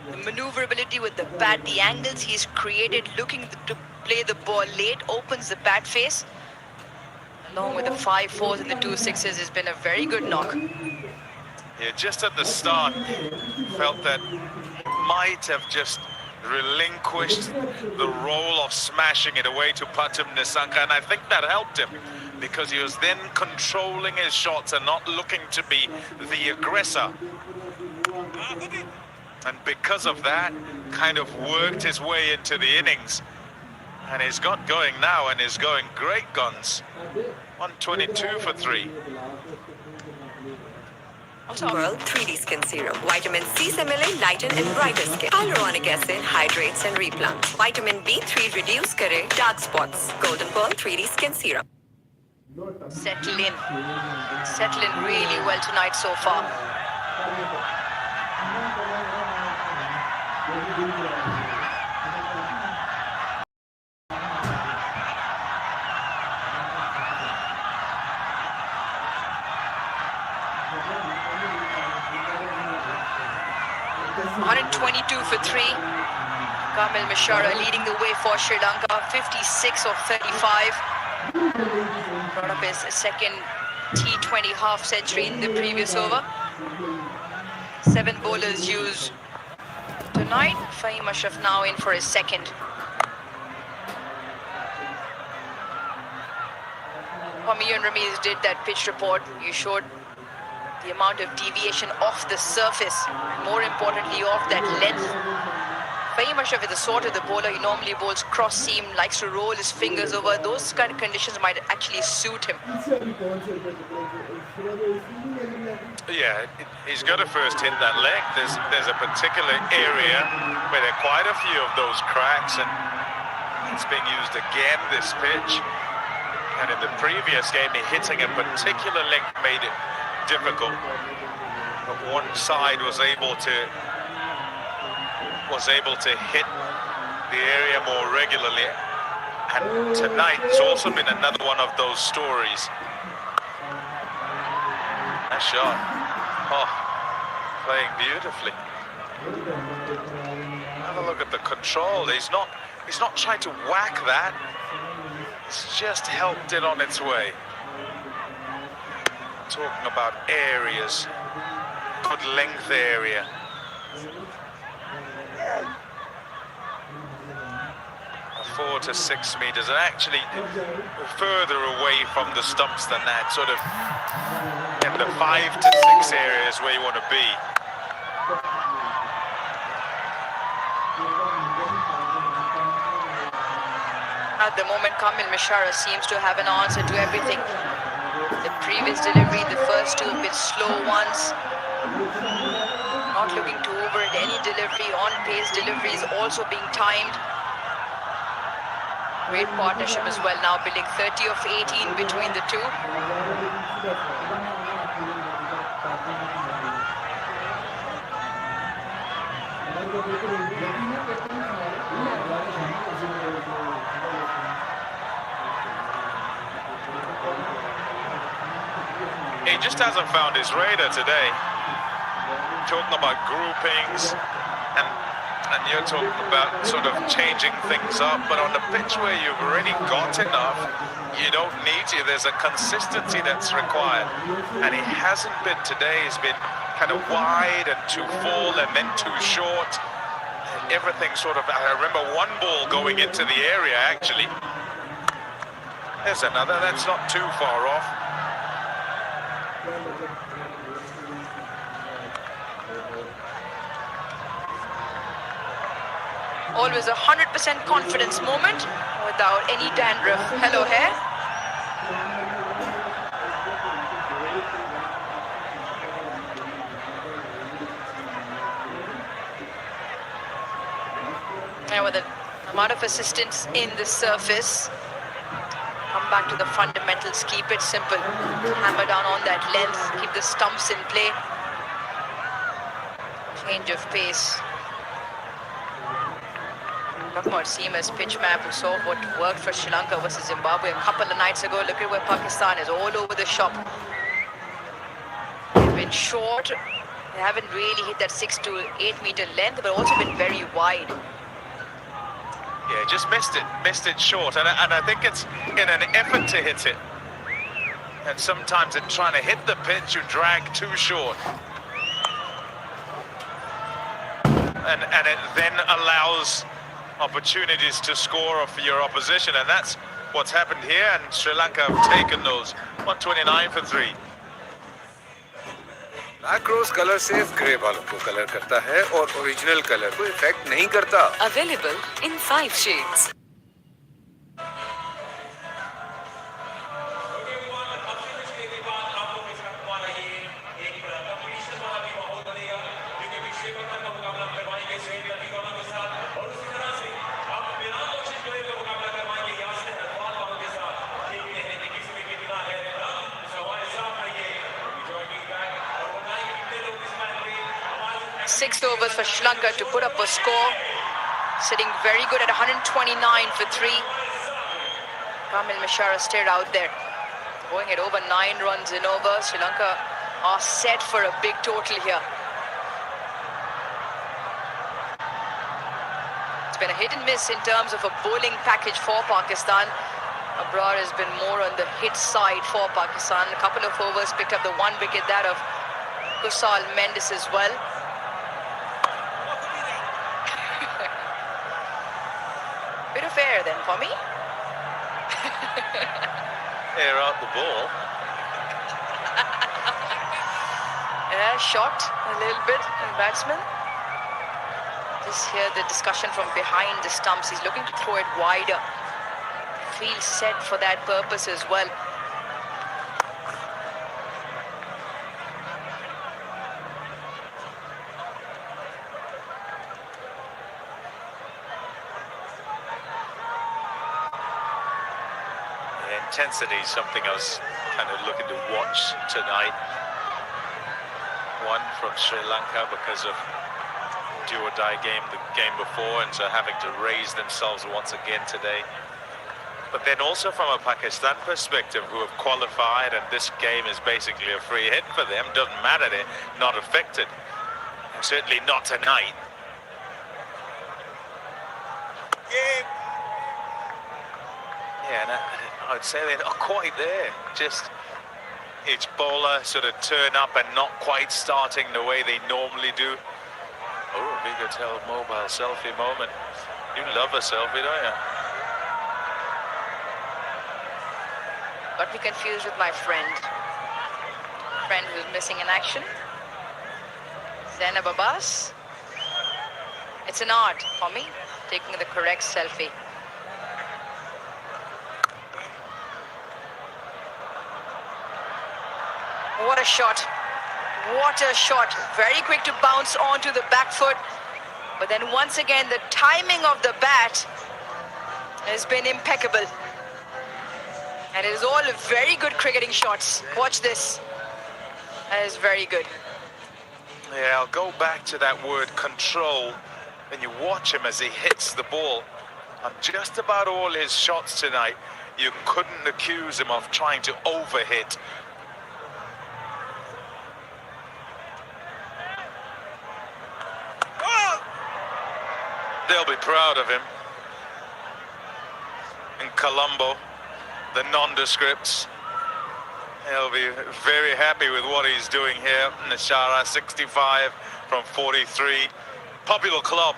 J: The maneuverability with the bat, the angles he's created, looking to play the ball late, opens the bat face. Along with the 5-4s and the 2-6s, has been a very good knock.
B: Yeah, just at the start, felt that might have just relinquished the role of smashing it away to Patum Nisanka, and I think that helped him because he was then controlling his shots and not looking to be the aggressor. And because of that, kind of worked his way into the innings. And he's got going now, and he's going great guns. 122 for 3.
D: World 3D Skin Serum. Vitamin C से मिले lighten and brighter skin. Hyaluronic acid hydrates and replants. Vitamin B3 reduce करे dark spots. Golden Pearl 3D Skin Serum.
J: Settle in. Settle in really well tonight so far. 122 for 3. Kamil Mishara leading the way for Sri Lanka. 56 of 35. Brought up his second T20 half century in the previous over. 7 bowlers used tonight. Fahim Ashraf now in for his second. Ian Rameez did that pitch report. You showed the amount of deviation off the surface, more importantly off that length. Fahim Ashraf is the sort of the bowler, he normally bowls cross seam, likes to roll his fingers over. Those kind of conditions might actually suit him.
B: Yeah, he's got to first hit that leg. There's a particular area where there are quite a few of those cracks, and it's being used again this pitch. And in the previous game, hitting a particular length made it difficult. But one side was able to hit the area more regularly. And tonight, it's also been another one of those stories. Nice shot. Oh, playing beautifully. Have a look at the control. He's not trying to whack that. He's just helped it on its way. Talking about areas, good length area. A 4 to 6 meters, and actually further away from the stumps than that, sort of in the 5 to 6 areas where you want to be.
J: At the moment, Kamil Mishara seems to have an answer to everything. The previous delivery, the first two a bit slow ones. Not looking to over it. Any delivery, on-pace deliveries also being timed. Great partnership as well now, building 30 of 18 between the two.
B: He just hasn't found his radar today. Talking about groupings, and you're talking about sort of changing things up, but on a pitch where you've already got enough, you don't need to. There's a consistency that's required, and he hasn't been today. He's been kind of wide and too full and then too short. Everything sort of, I remember one ball going into the area actually. There's another, that's not too far off.
J: Always 100% confidence moment without any dandruff. Hello, hair. And with the amount of assistance in the surface, come back to the fundamentals, keep it simple. Hammer down on that length, keep the stumps in play. Change of pace. Talking about Seamer's pitch map, we saw what worked for Sri Lanka versus Zimbabwe a couple of nights ago. Look at where Pakistan is, all over the shop. They've been short. They haven't really hit that 6 to 8 meter length, but also been very wide.
B: Yeah, just missed it short, and I think it's in an effort to hit it. And sometimes in trying to hit the pitch, you drag too short. and it then allows opportunities to score for your opposition, and that's what's happened here. And Sri Lanka have taken those. 129 for 3.
I: Black rose colour सिर्फ grey बालों को colour करता है और original colour को effect नहीं करता.
D: Available in 5 shades.
J: Six overs for Sri Lanka to put up a score. Sitting very good at 129 for 3. Kamil Mishara stayed out there. Going at over 9 runs in over. Sri Lanka are set for a big total here. It's been a hit and miss in terms of a bowling package for Pakistan. Abrar has been more on the hit side for Pakistan. A couple of overs picked up the 1 wicket, that of Kusal Mendes as well. Bit of air then for me.
B: Air out the ball.
J: Yeah, shot a little bit, the batsman. Just hear the discussion from behind the stumps. He's looking to throw it wider. Feels set for that purpose as well.
B: Intensity is something I was kind of looking to watch tonight. One from Sri Lanka because of do-or-die game the game before, and so having to raise themselves once again today. But then also from a Pakistan perspective, who have qualified, and this game is basically a free hit for them. Doesn't matter, they're not affected. And certainly not tonight. Yeah, and I'd say they're not quite there. Just each bowler sort of turn up and not quite starting the way they normally do. Oh, Vigatel mobile selfie moment. You love a selfie, don't you?
J: Got me confused with my friend. Friend who's missing in action. Zainab Abbas. It's an art for me, taking the correct selfie. What a shot. What a shot. Very quick to bounce onto the back foot. But then once again, the timing of the bat has been impeccable. And it is all very good cricketing shots. Watch this. That is very good.
B: Yeah, I'll go back to that word control. And you watch him as he hits the ball. On just about all his shots tonight, you couldn't accuse him of trying to overhit. They'll be proud of him. In Colombo, the nondescripts, they'll be very happy with what he's doing here. Nishara, 65 from 43. Popular club.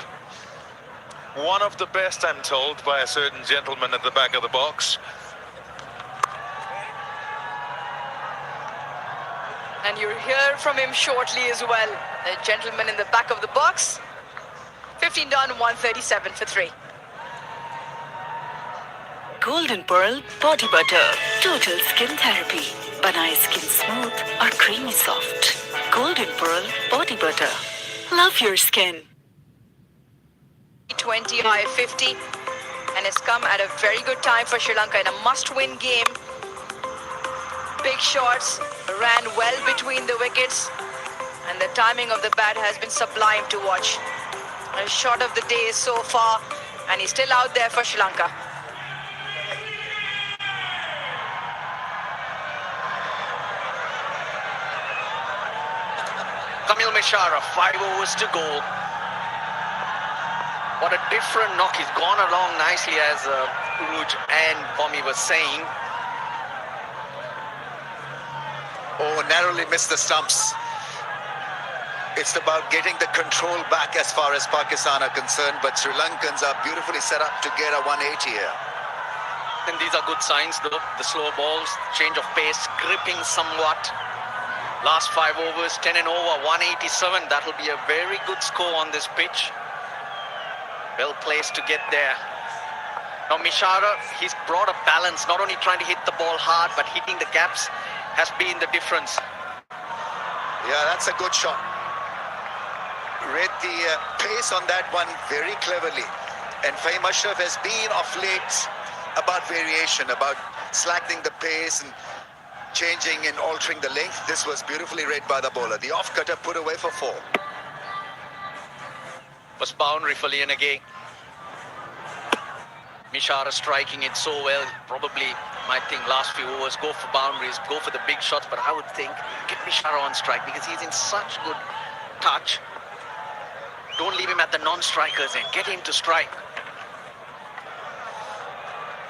B: One of the best, I'm told, by a certain gentleman at the back of the box.
J: And you'll hear from him shortly as well. The gentleman in the back of the box. 15 done, 137 for 3.
D: Golden Pearl Body Butter. Total skin therapy. Banaye skin smooth or creamy soft. Golden Pearl Body Butter. Love your skin.
J: 20 by 50. And it's come at a very good time for Sri Lanka in a must-win game. Big shots, ran well between the wickets. And the timing of the bat has been sublime to watch. A shot of the day so far, and he's still out there for Sri Lanka.
E: Kamil Mishara, 5 overs to go. What a different knock. He's gone along nicely, as Uruj and Pommy was saying.
A: Oh, narrowly missed the stumps. It's about getting the control back as far as Pakistan are concerned, but Sri Lankans are beautifully set up to get a 180 here.
E: And these are good signs though. The slow balls, change of pace, gripping somewhat. Last 5 overs, 10 and over, 187. That will be a very good score on this pitch. Well placed to get there. Now Mishara, he's brought a balance, not only trying to hit the ball hard, but hitting the gaps has been the difference.
A: Yeah, that's a good shot. Read the pace on that one very cleverly. And Fahim Ashraf has been of late about variation, about slackening the pace and changing and altering the length. This was beautifully read by the bowler. The off-cutter put away for 4.
E: First boundary for Lianage. Mishara striking it so well. Probably might think last few overs, go for boundaries, go for the big shots. But I would think, get Mishara on strike because he's in such good touch. Don't leave him at the non-strikers end. Get him to strike.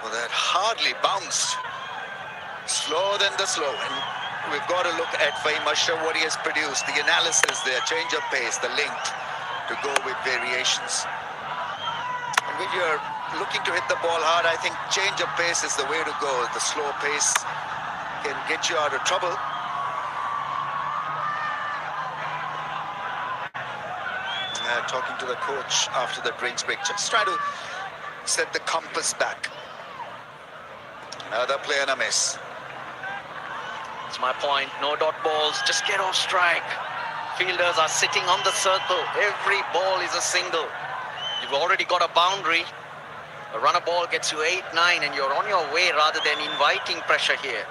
A: Well, that hardly bounced. Slower than the slow. And we've got to look at Fahim Ashraf, what he has produced. The analysis there, change of pace, the length to go with variations. And when you're looking to hit the ball hard, I think change of pace is the way to go. The slow pace can get you out of trouble. Talking to the coach after the drinks break, just try to set the compass back. Another play and a miss.
E: That's my point. No dot balls, just get off strike. Fielders are sitting on the circle. Every ball is a single. You've already got a boundary. A runner ball gets you 8, 9, and you're on your way rather than inviting pressure here.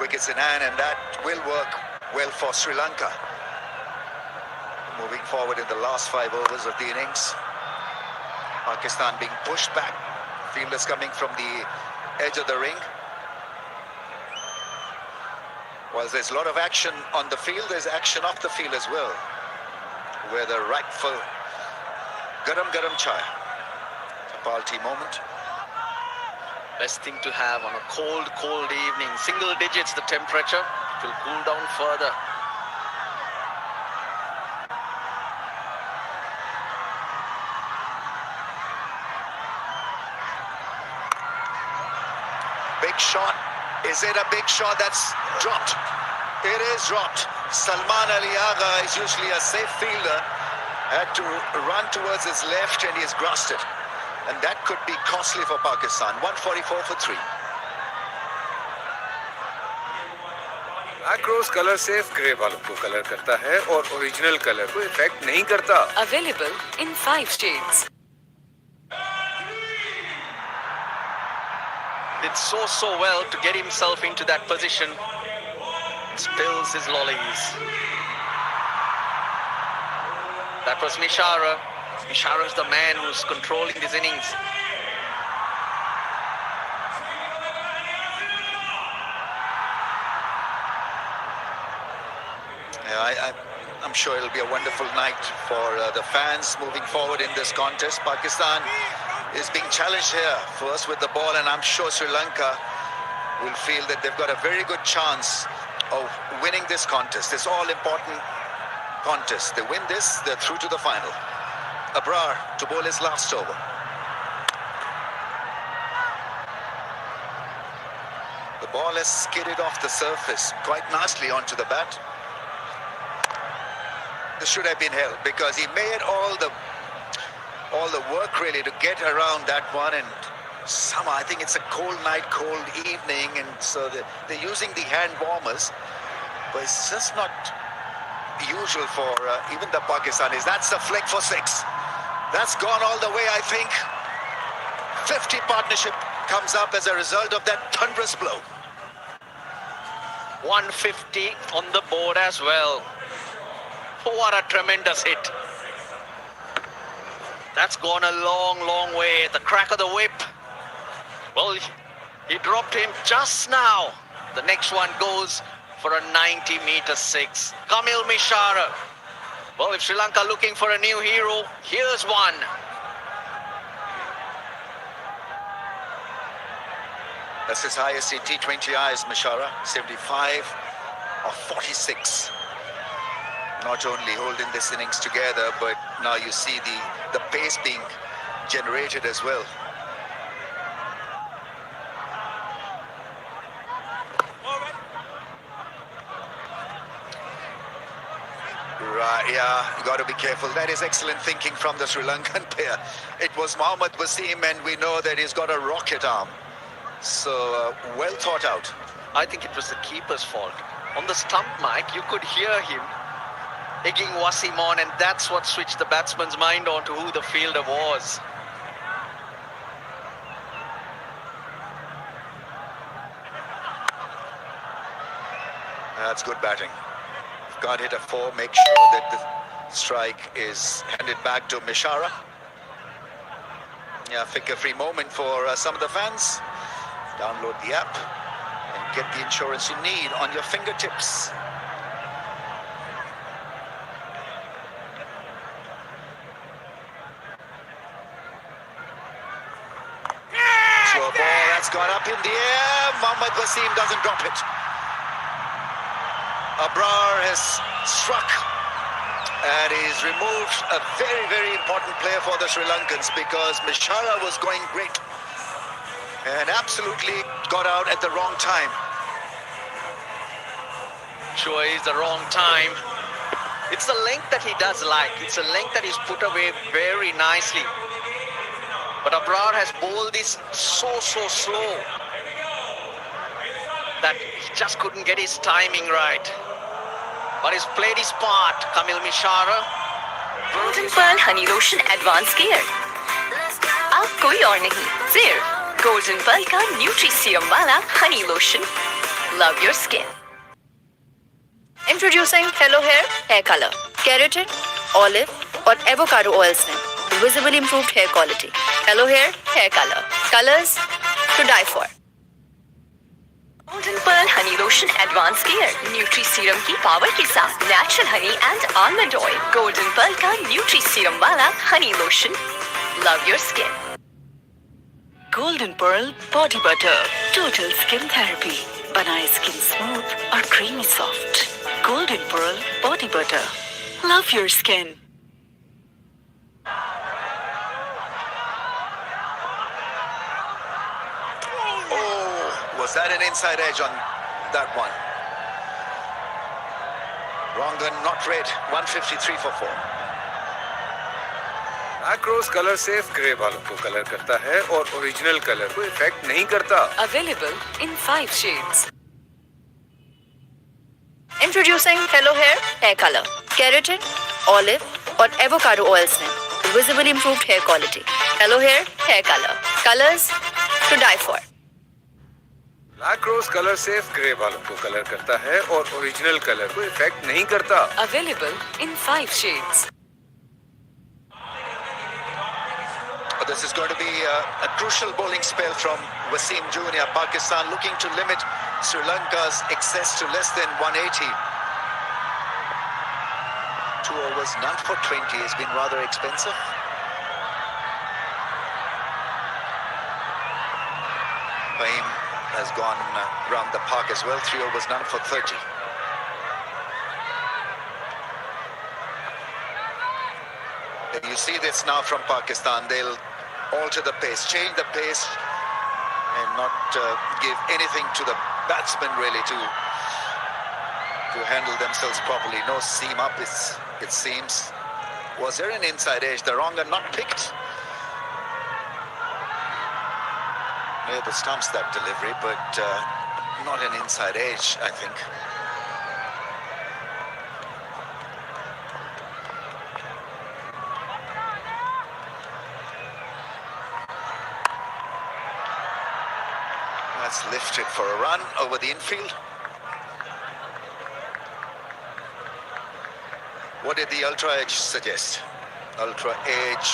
A: Wickets in hand, and that will work well for Sri Lanka. Moving forward in the last 5 overs of the innings. Pakistan being pushed back. Fielders coming from the edge of the ring. While there's a lot of action on the field, there's action off the field as well. Where the rightful garam chai. Chapalti moment.
E: Best thing to have on a cold evening. Single digits the temperature. It will cool down further.
A: Big shot. Is it a big shot that's dropped? It is dropped. Salman Ali Agha is usually a safe fielder. Had to run towards his left and he's grasped it. And that could be costly for Pakistan. 144 for 3.
I: Black rose colour सिर्फ grey बालों को colour करता है और original colour को effect नहीं करता.
D: Available in 5 shades.
E: Did so well to get himself into that position. Spills his lollies. That was Mishara. Mishara is the man who's controlling these innings.
A: Yeah, I'm sure it'll be a wonderful night for the fans moving forward in this contest. Pakistan is being challenged here, first with the ball, and I'm sure Sri Lanka will feel that they've got a very good chance of winning this contest. This all-important contest. They win this, they're through to the final. Abrar to bowl his last over. The ball has skidded off the surface quite nicely onto the bat. This should have been held because he made all the work really to get around that one, and somehow I think it's a cold night, cold evening, and so they're using the hand warmers, but it's just not usual for even the Pakistanis. That's a flick for 6. That's gone all the way, I think. 50 partnership comes up as a result of that thunderous blow.
E: 150 on the board as well. What a tremendous hit. That's gone a long way. The crack of the whip. Well, he dropped him just now. The next one goes for a 90-meter 6. Kamil Mishara. Well, if Sri Lanka looking for a new hero, here's one.
A: That's his highest in T20Is, Mishara, 75 of 46. Not only holding this innings together, but now you see the pace being generated as well. Right, yeah, you got to be careful. That is excellent thinking from the Sri Lankan player. It was Mohammad Wasim, and we know that he's got a rocket arm. So, well thought out.
E: I think it was the keeper's fault. On the stump mic, you could hear him egging Wasim on, and that's what switched the batsman's mind on to who the fielder was.
A: That's good batting. If you can't hit a 4, make sure that the strike is handed back to Mishara. Yeah, figure-free moment for some of the fans. Download the app and get the insurance you need on your fingertips. Slow ball, that's gone up in the air. Mohammad Wasim doesn't drop it. Abrar has struck, and he's removed a very, very important player for the Sri Lankans, because Mishara was going great and absolutely got out at the wrong time.
E: Sure is the wrong time. It's the length that he does like. It's the length that he's put away very nicely. But Abrar has bowled this so slow that he just couldn't get his timing right. But he's played his part, Kamil Mishara.
D: Golden Pearl Honey Lotion Advanced Care. अब कोई और नहीं, सिर्फ Golden Pearl का nutri serum वाला honey lotion. Love your skin.
G: Introducing Hello Hair Color. Keratin, olive और avocado oils में visibly improved hair quality. Hello Hair Color. Colors to die for.
D: Golden Pearl Honey Lotion Advanced Care. Nutri serum की power के साथ natural honey and almond oil. Golden Pearl का nutri serum वाला honey lotion. Love your skin. Golden Pearl Body Butter. Total skin therapy. बनाए skin smooth और creamy soft. Golden Pearl Body Butter. Love your skin.
A: Was that an inside edge on that one? Wrong gun, not read. 153 for 4.
I: आक्रोश colour safe grey बालों को colour करता है और original colour को effect नहीं करता.
D: Available in 5 shades.
G: Introducing Hello Hair Color. Keratin, olive और avocado oils में visibly improved hair quality. Hello Hair Color. Colors to die for.
I: आक्रोश कलर सेफ ग्रे बालों को कलर करता है और ओरिजिनल कलर को इफेक्ट नहीं करता.
D: Available in 5 shades.
A: This is going to be a crucial bowling spell from Wasim Jr. Pakistan looking to limit Sri Lanka's excess to less than 180. 2 overs, none for 20 has been rather expensive. Fahim has gone round the park as well. 3 overs, none for 30. And you see this now from Pakistan. They'll alter the pace, change the pace, and not give anything to the batsmen really to handle themselves properly. No seam up, it seems. Was there an inside edge? The wronger not picked. Near the stumps that delivery, but not an inside edge, I think. That's lifted for a run over the infield. What did the ultra edge suggest? Ultra edge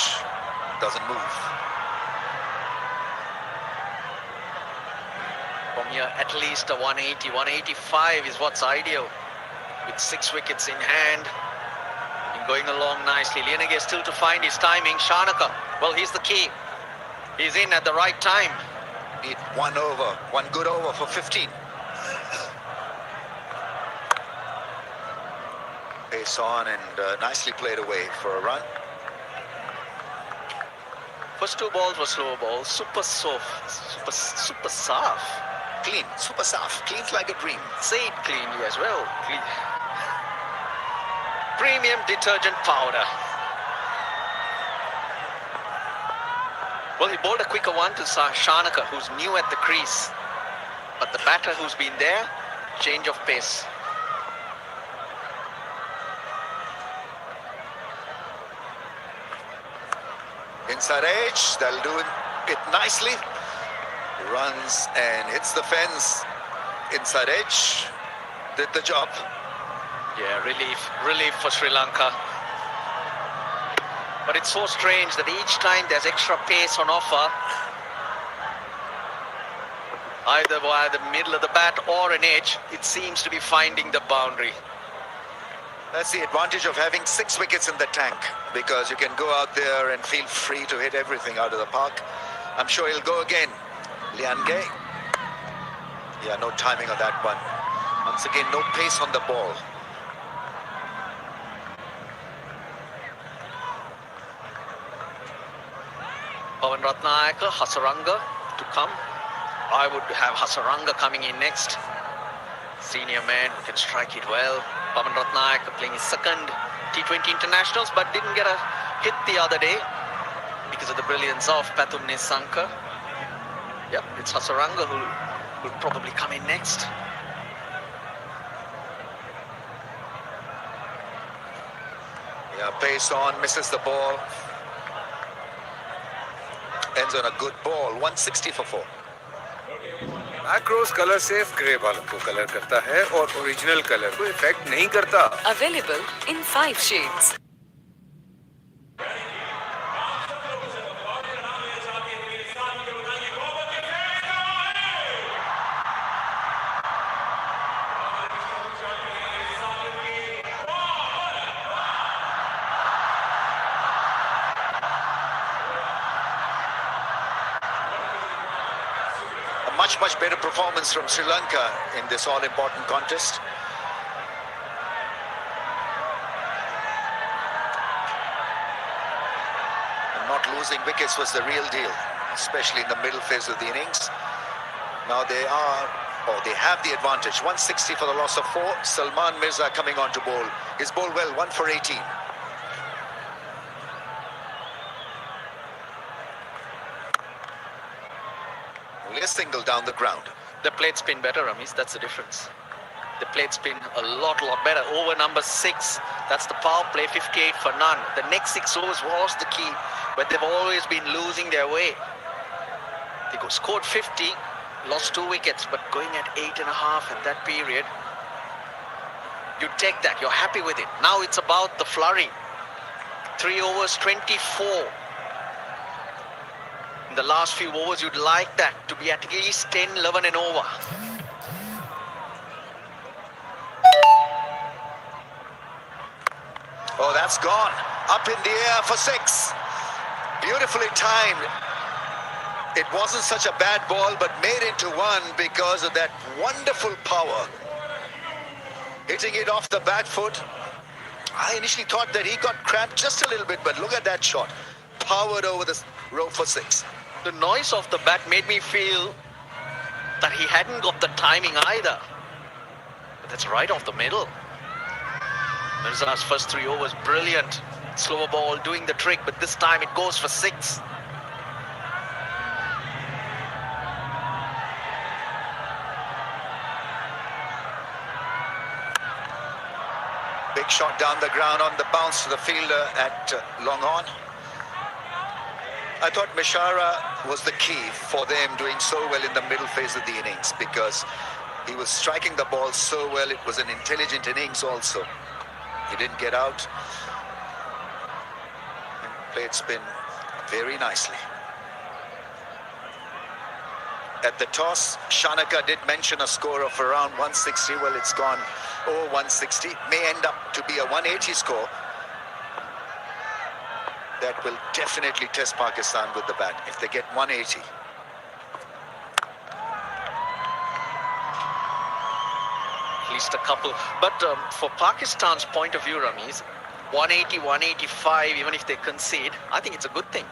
A: doesn't move.
E: From here, at least a 180, 185 is what's ideal. With 6 wickets in hand and going along nicely. Lienege still to find his timing. Shanaka, well, he's the key. He's in at the right time.
A: Need one good over for 15. Pace on and nicely played away for a run.
E: First 2 balls were slow balls, super soft, super soft.
A: Clean, super soft, cleans like a dream.
E: Say it cleanly as well. Clean. Premium detergent powder. Well, he bowled a quicker one to Shanaka, who's new at the crease. But the batter who's been there, change of pace.
A: Inside edge, they'll do it nicely. Runs and hits the fence. Inside edge, did the job.
E: Yeah, relief for Sri Lanka. But it's so strange that each time there's extra pace on offer, either via the middle of the bat or an edge, it seems to be finding the boundary.
A: That's the advantage of having 6 wickets in the tank, because you can go out there and feel free to hit everything out of the park. I'm sure he'll go again. Lanka. Yeah, no timing on that one. Once again, no pace on the ball.
E: Pawan Ratnayaka, Hasaranga to come. I would have Hasaranga coming in next. Senior man who can strike it well. Pawan Ratnayaka playing his second T20 internationals, but didn't get a hit the other day because of the brilliance of Pathum Nissanka. Yep, it's Hasaranga who will probably come in next.
A: Yeah, pace on, misses the ball. Ends on a good ball, 160 for 4.
I: Across colour सिर्फ grey बालों को colour करता है और original colour को effect नहीं करता.
D: Available in 5 shades.
A: Much better performance from Sri Lanka in this all-important contest. And not losing wickets was the real deal, especially in the middle phase of the innings. Now they have the advantage. 160 for the loss of 4. Salman Mirza coming on to bowl. He's bowled well, 1 for 18. Only a single down the ground.
E: The plate spin better, Ramesh, that's the difference. The plate spin a lot better. Over number 6, that's the power play, 58 for none. The next 6 overs was the key, but they've always been losing their way. They scored 50, lost 2 wickets, but going at 8.5 at that period, you take that, you're happy with it. Now it's about the flurry. 3 overs, 24. In the last few overs, you'd like that to be at least 10, 11 and over.
A: Oh, that's gone. Up in the air for 6. Beautifully timed. It wasn't such a bad ball, but made into 1 because of that wonderful power. Hitting it off the back foot. I initially thought that he got cramped just a little bit, but look at that shot. Powered over the row for 6.
E: The noise of the bat made me feel that he hadn't got the timing either. But that's right off the middle. Mirza's first 3 overs, brilliant. Slower ball doing the trick, but this time it goes for 6.
A: Big shot down the ground on the bounce to the fielder at long on. I thought Mishara was the key for them doing so well in the middle phase of the innings, because he was striking the ball so well. It was an intelligent innings also. He didn't get out and played spin very nicely. At the toss, Shanaka did mention a score of around 160. Well, it's gone over 160. May end up to be a 180 score. That will definitely test Pakistan with the bat if they get 180.
E: missed a couple. But for Pakistan's point of view, Ramesh, 180, 185, even if they concede, I think it's a good thing.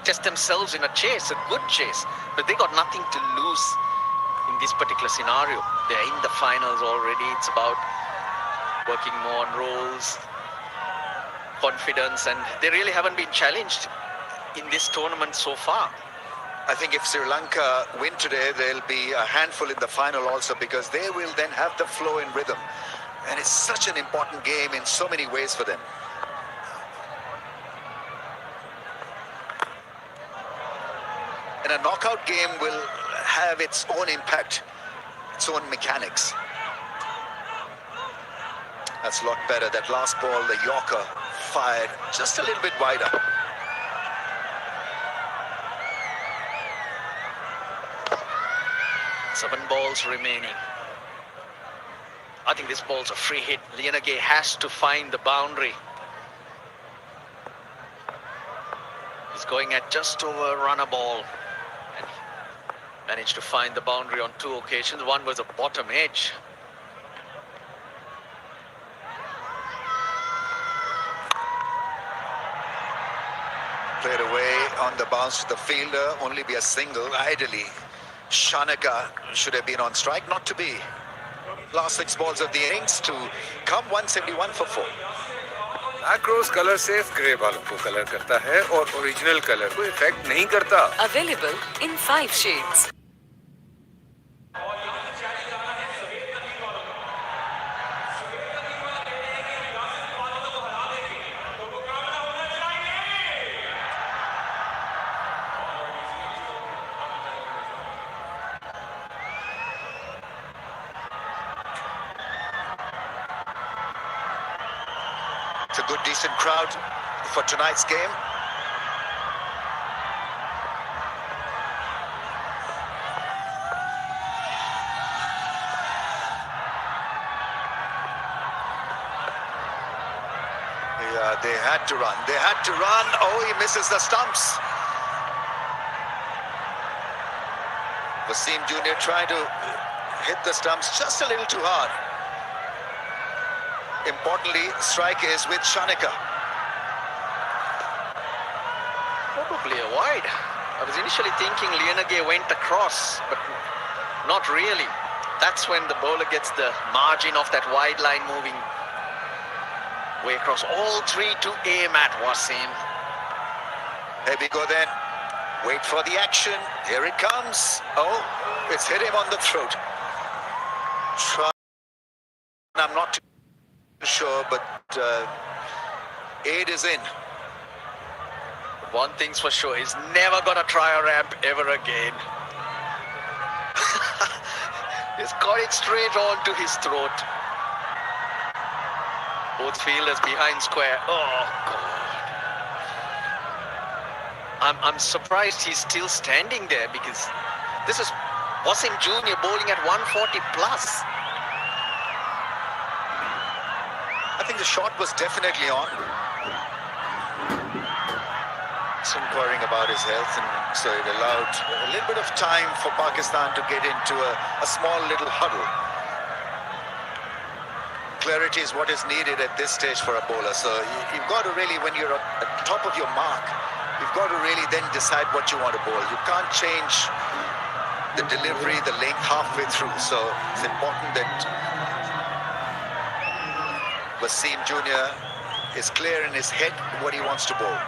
E: Just themselves in a chase, a good chase. But they got nothing to lose in this particular scenario. They're in the finals already. It's about working more on roles, confidence, and they really haven't been challenged in this tournament so far.
A: I think if Sri Lanka win today, there'll be a handful in the final also, because they will then have the flow in rhythm. And it's such an important game in so many ways for them. And a knockout game will have its own impact, its own mechanics. That's a lot better. That last ball, the Yorker, fired just a little bit wider.
E: 7 balls remaining. I think this ball's a free hit. Lianage has to find the boundary. He's going at just over a runner ball. And managed to find the boundary on 2 occasions. One was a bottom edge.
A: Played away on the bounce to the fielder, only be a single. Ideally, Shanaka should have been on strike, not to be. Last 6 balls of the innings to come 171 for 4.
I: Across color safe grey बालों को colour करता है और original colour को effect नहीं करता.
D: Available in 5 shades.
A: It's a good, decent crowd for tonight's game. Yeah, they had to run. They had to run. Oh, he misses the stumps. Wasim Jr. trying to hit the stumps just a little too hard. Importantly, strike is with Shanaka.
E: Probably a wide. I was initially thinking Lianage went across, but not really. That's when the bowler gets the margin of that wide line moving way across. All 3 to aim at Wasim.
A: There we go then. Wait for the action. Here it comes. Oh, it's hit him on the throat. I'm not too sure, but aid is in.
E: One thing's for sure, he's never gonna try a ramp ever again. He's got it straight on to his throat. Both fielders behind square. Oh, God. I'm surprised he's still standing there, because this is Wasim Jr. bowling at 140 plus.
A: I think the shot was definitely on. He's inquiring about his health, and so it allowed a little bit of time for Pakistan to get into a small little huddle. Clarity is what is needed at this stage for a bowler. So you've got to really, when you're at the top of your mark, you've got to really then decide what you want to bowl. You can't change the delivery, the length halfway through. So it's important that Wasim Jr. is clear in his head what he wants to bowl.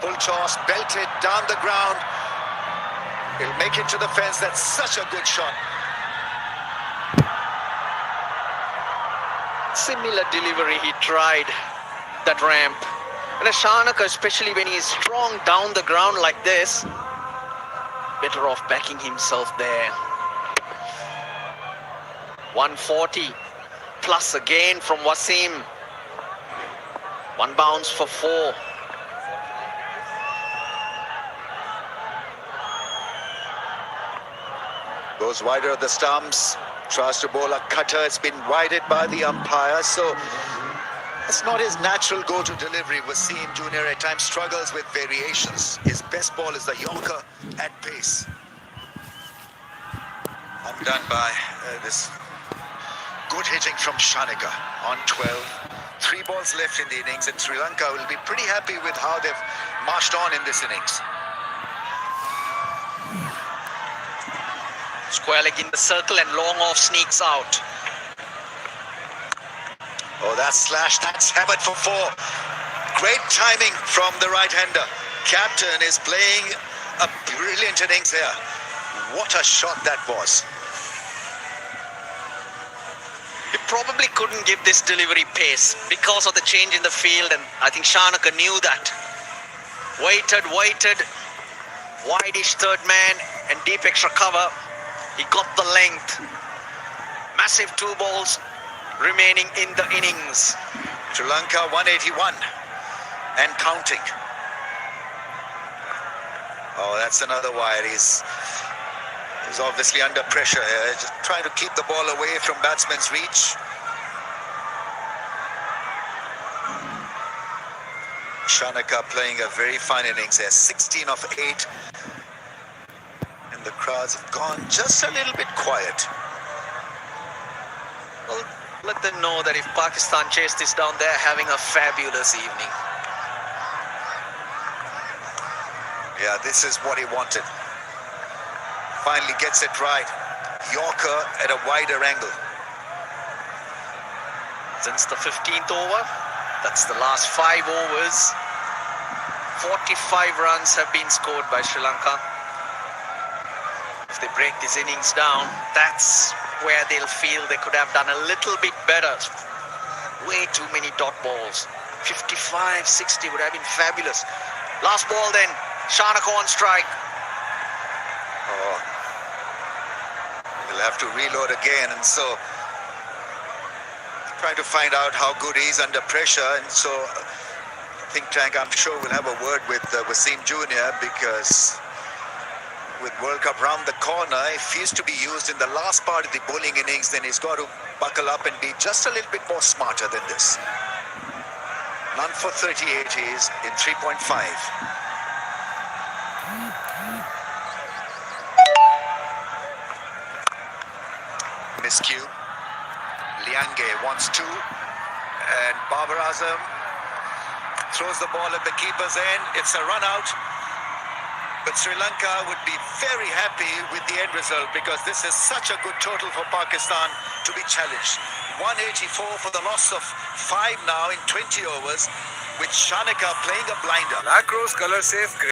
A: Full toss, belted down the ground. He'll make it to the fence. That's such a good shot.
E: Similar delivery, he tried that ramp. And a Shanaka, especially when he is strong down the ground like this, better off backing himself there. 140 plus again from Wasim. 1 bounce for 4.
A: Goes wider of the stumps, tries to bowl a cutter. It's been wided by the umpire, so it's not his natural go-to delivery. Wasim Jr. at times struggles with variations. His best ball is the Yorker at pace. Undone by this good hitting from Shanika on 12. 3 balls left in the innings, and Sri Lanka will be pretty happy with how they've marched on in this innings.
E: Square leg in the circle and long off sneaks out.
A: Oh, that's slashed. That's hammered for 4. Great timing from the right-hander. Captain is playing a brilliant innings here. What a shot that was.
E: He probably couldn't give this delivery pace because of the change in the field, and I think Shanaka knew that. Waited, wide-ish third man and deep extra cover. He got the length. Massive 2 balls remaining in the innings.
A: Sri Lanka 181 and counting. Oh, that's another wide. He's obviously under pressure here, just trying to keep the ball away from batsman's reach. Shanaka playing a very fine innings here, 16 of 8. And the crowds have gone just a little bit quiet.
E: Well, let them know that if Pakistan chase this down, they're having a fabulous evening.
A: Yeah, this is what he wanted. Finally gets it right. Yorker at a wider angle.
E: Since the 15th over, that's the last 5 overs. 45 runs have been scored by Sri Lanka. If they break this innings down, that's where they'll feel they could have done a little bit better. Way too many dot balls. 55, 60 would have been fabulous. Last ball then, Shanaka on strike.
A: Oh, he'll have to reload again, and so trying to find out how good he is under pressure. And so think tank, I'm sure, will have a word with Wasim Jr. because with World Cup round the corner, if he's to be used in the last part of the bowling innings, then he's got to buckle up and be just a little bit more smarter than this. None for 38 is in 3.5. Miscue. Liange wants 2, and Babar Azam throws the ball at the keeper's end. It's a run out, but Sri Lanka would be very happy with the end result because this is such a good total for Pakistan to be challenged. 184 for the loss of 5 now in 20 overs, with Shanaka playing a blinder.
I: Black Rose color safe.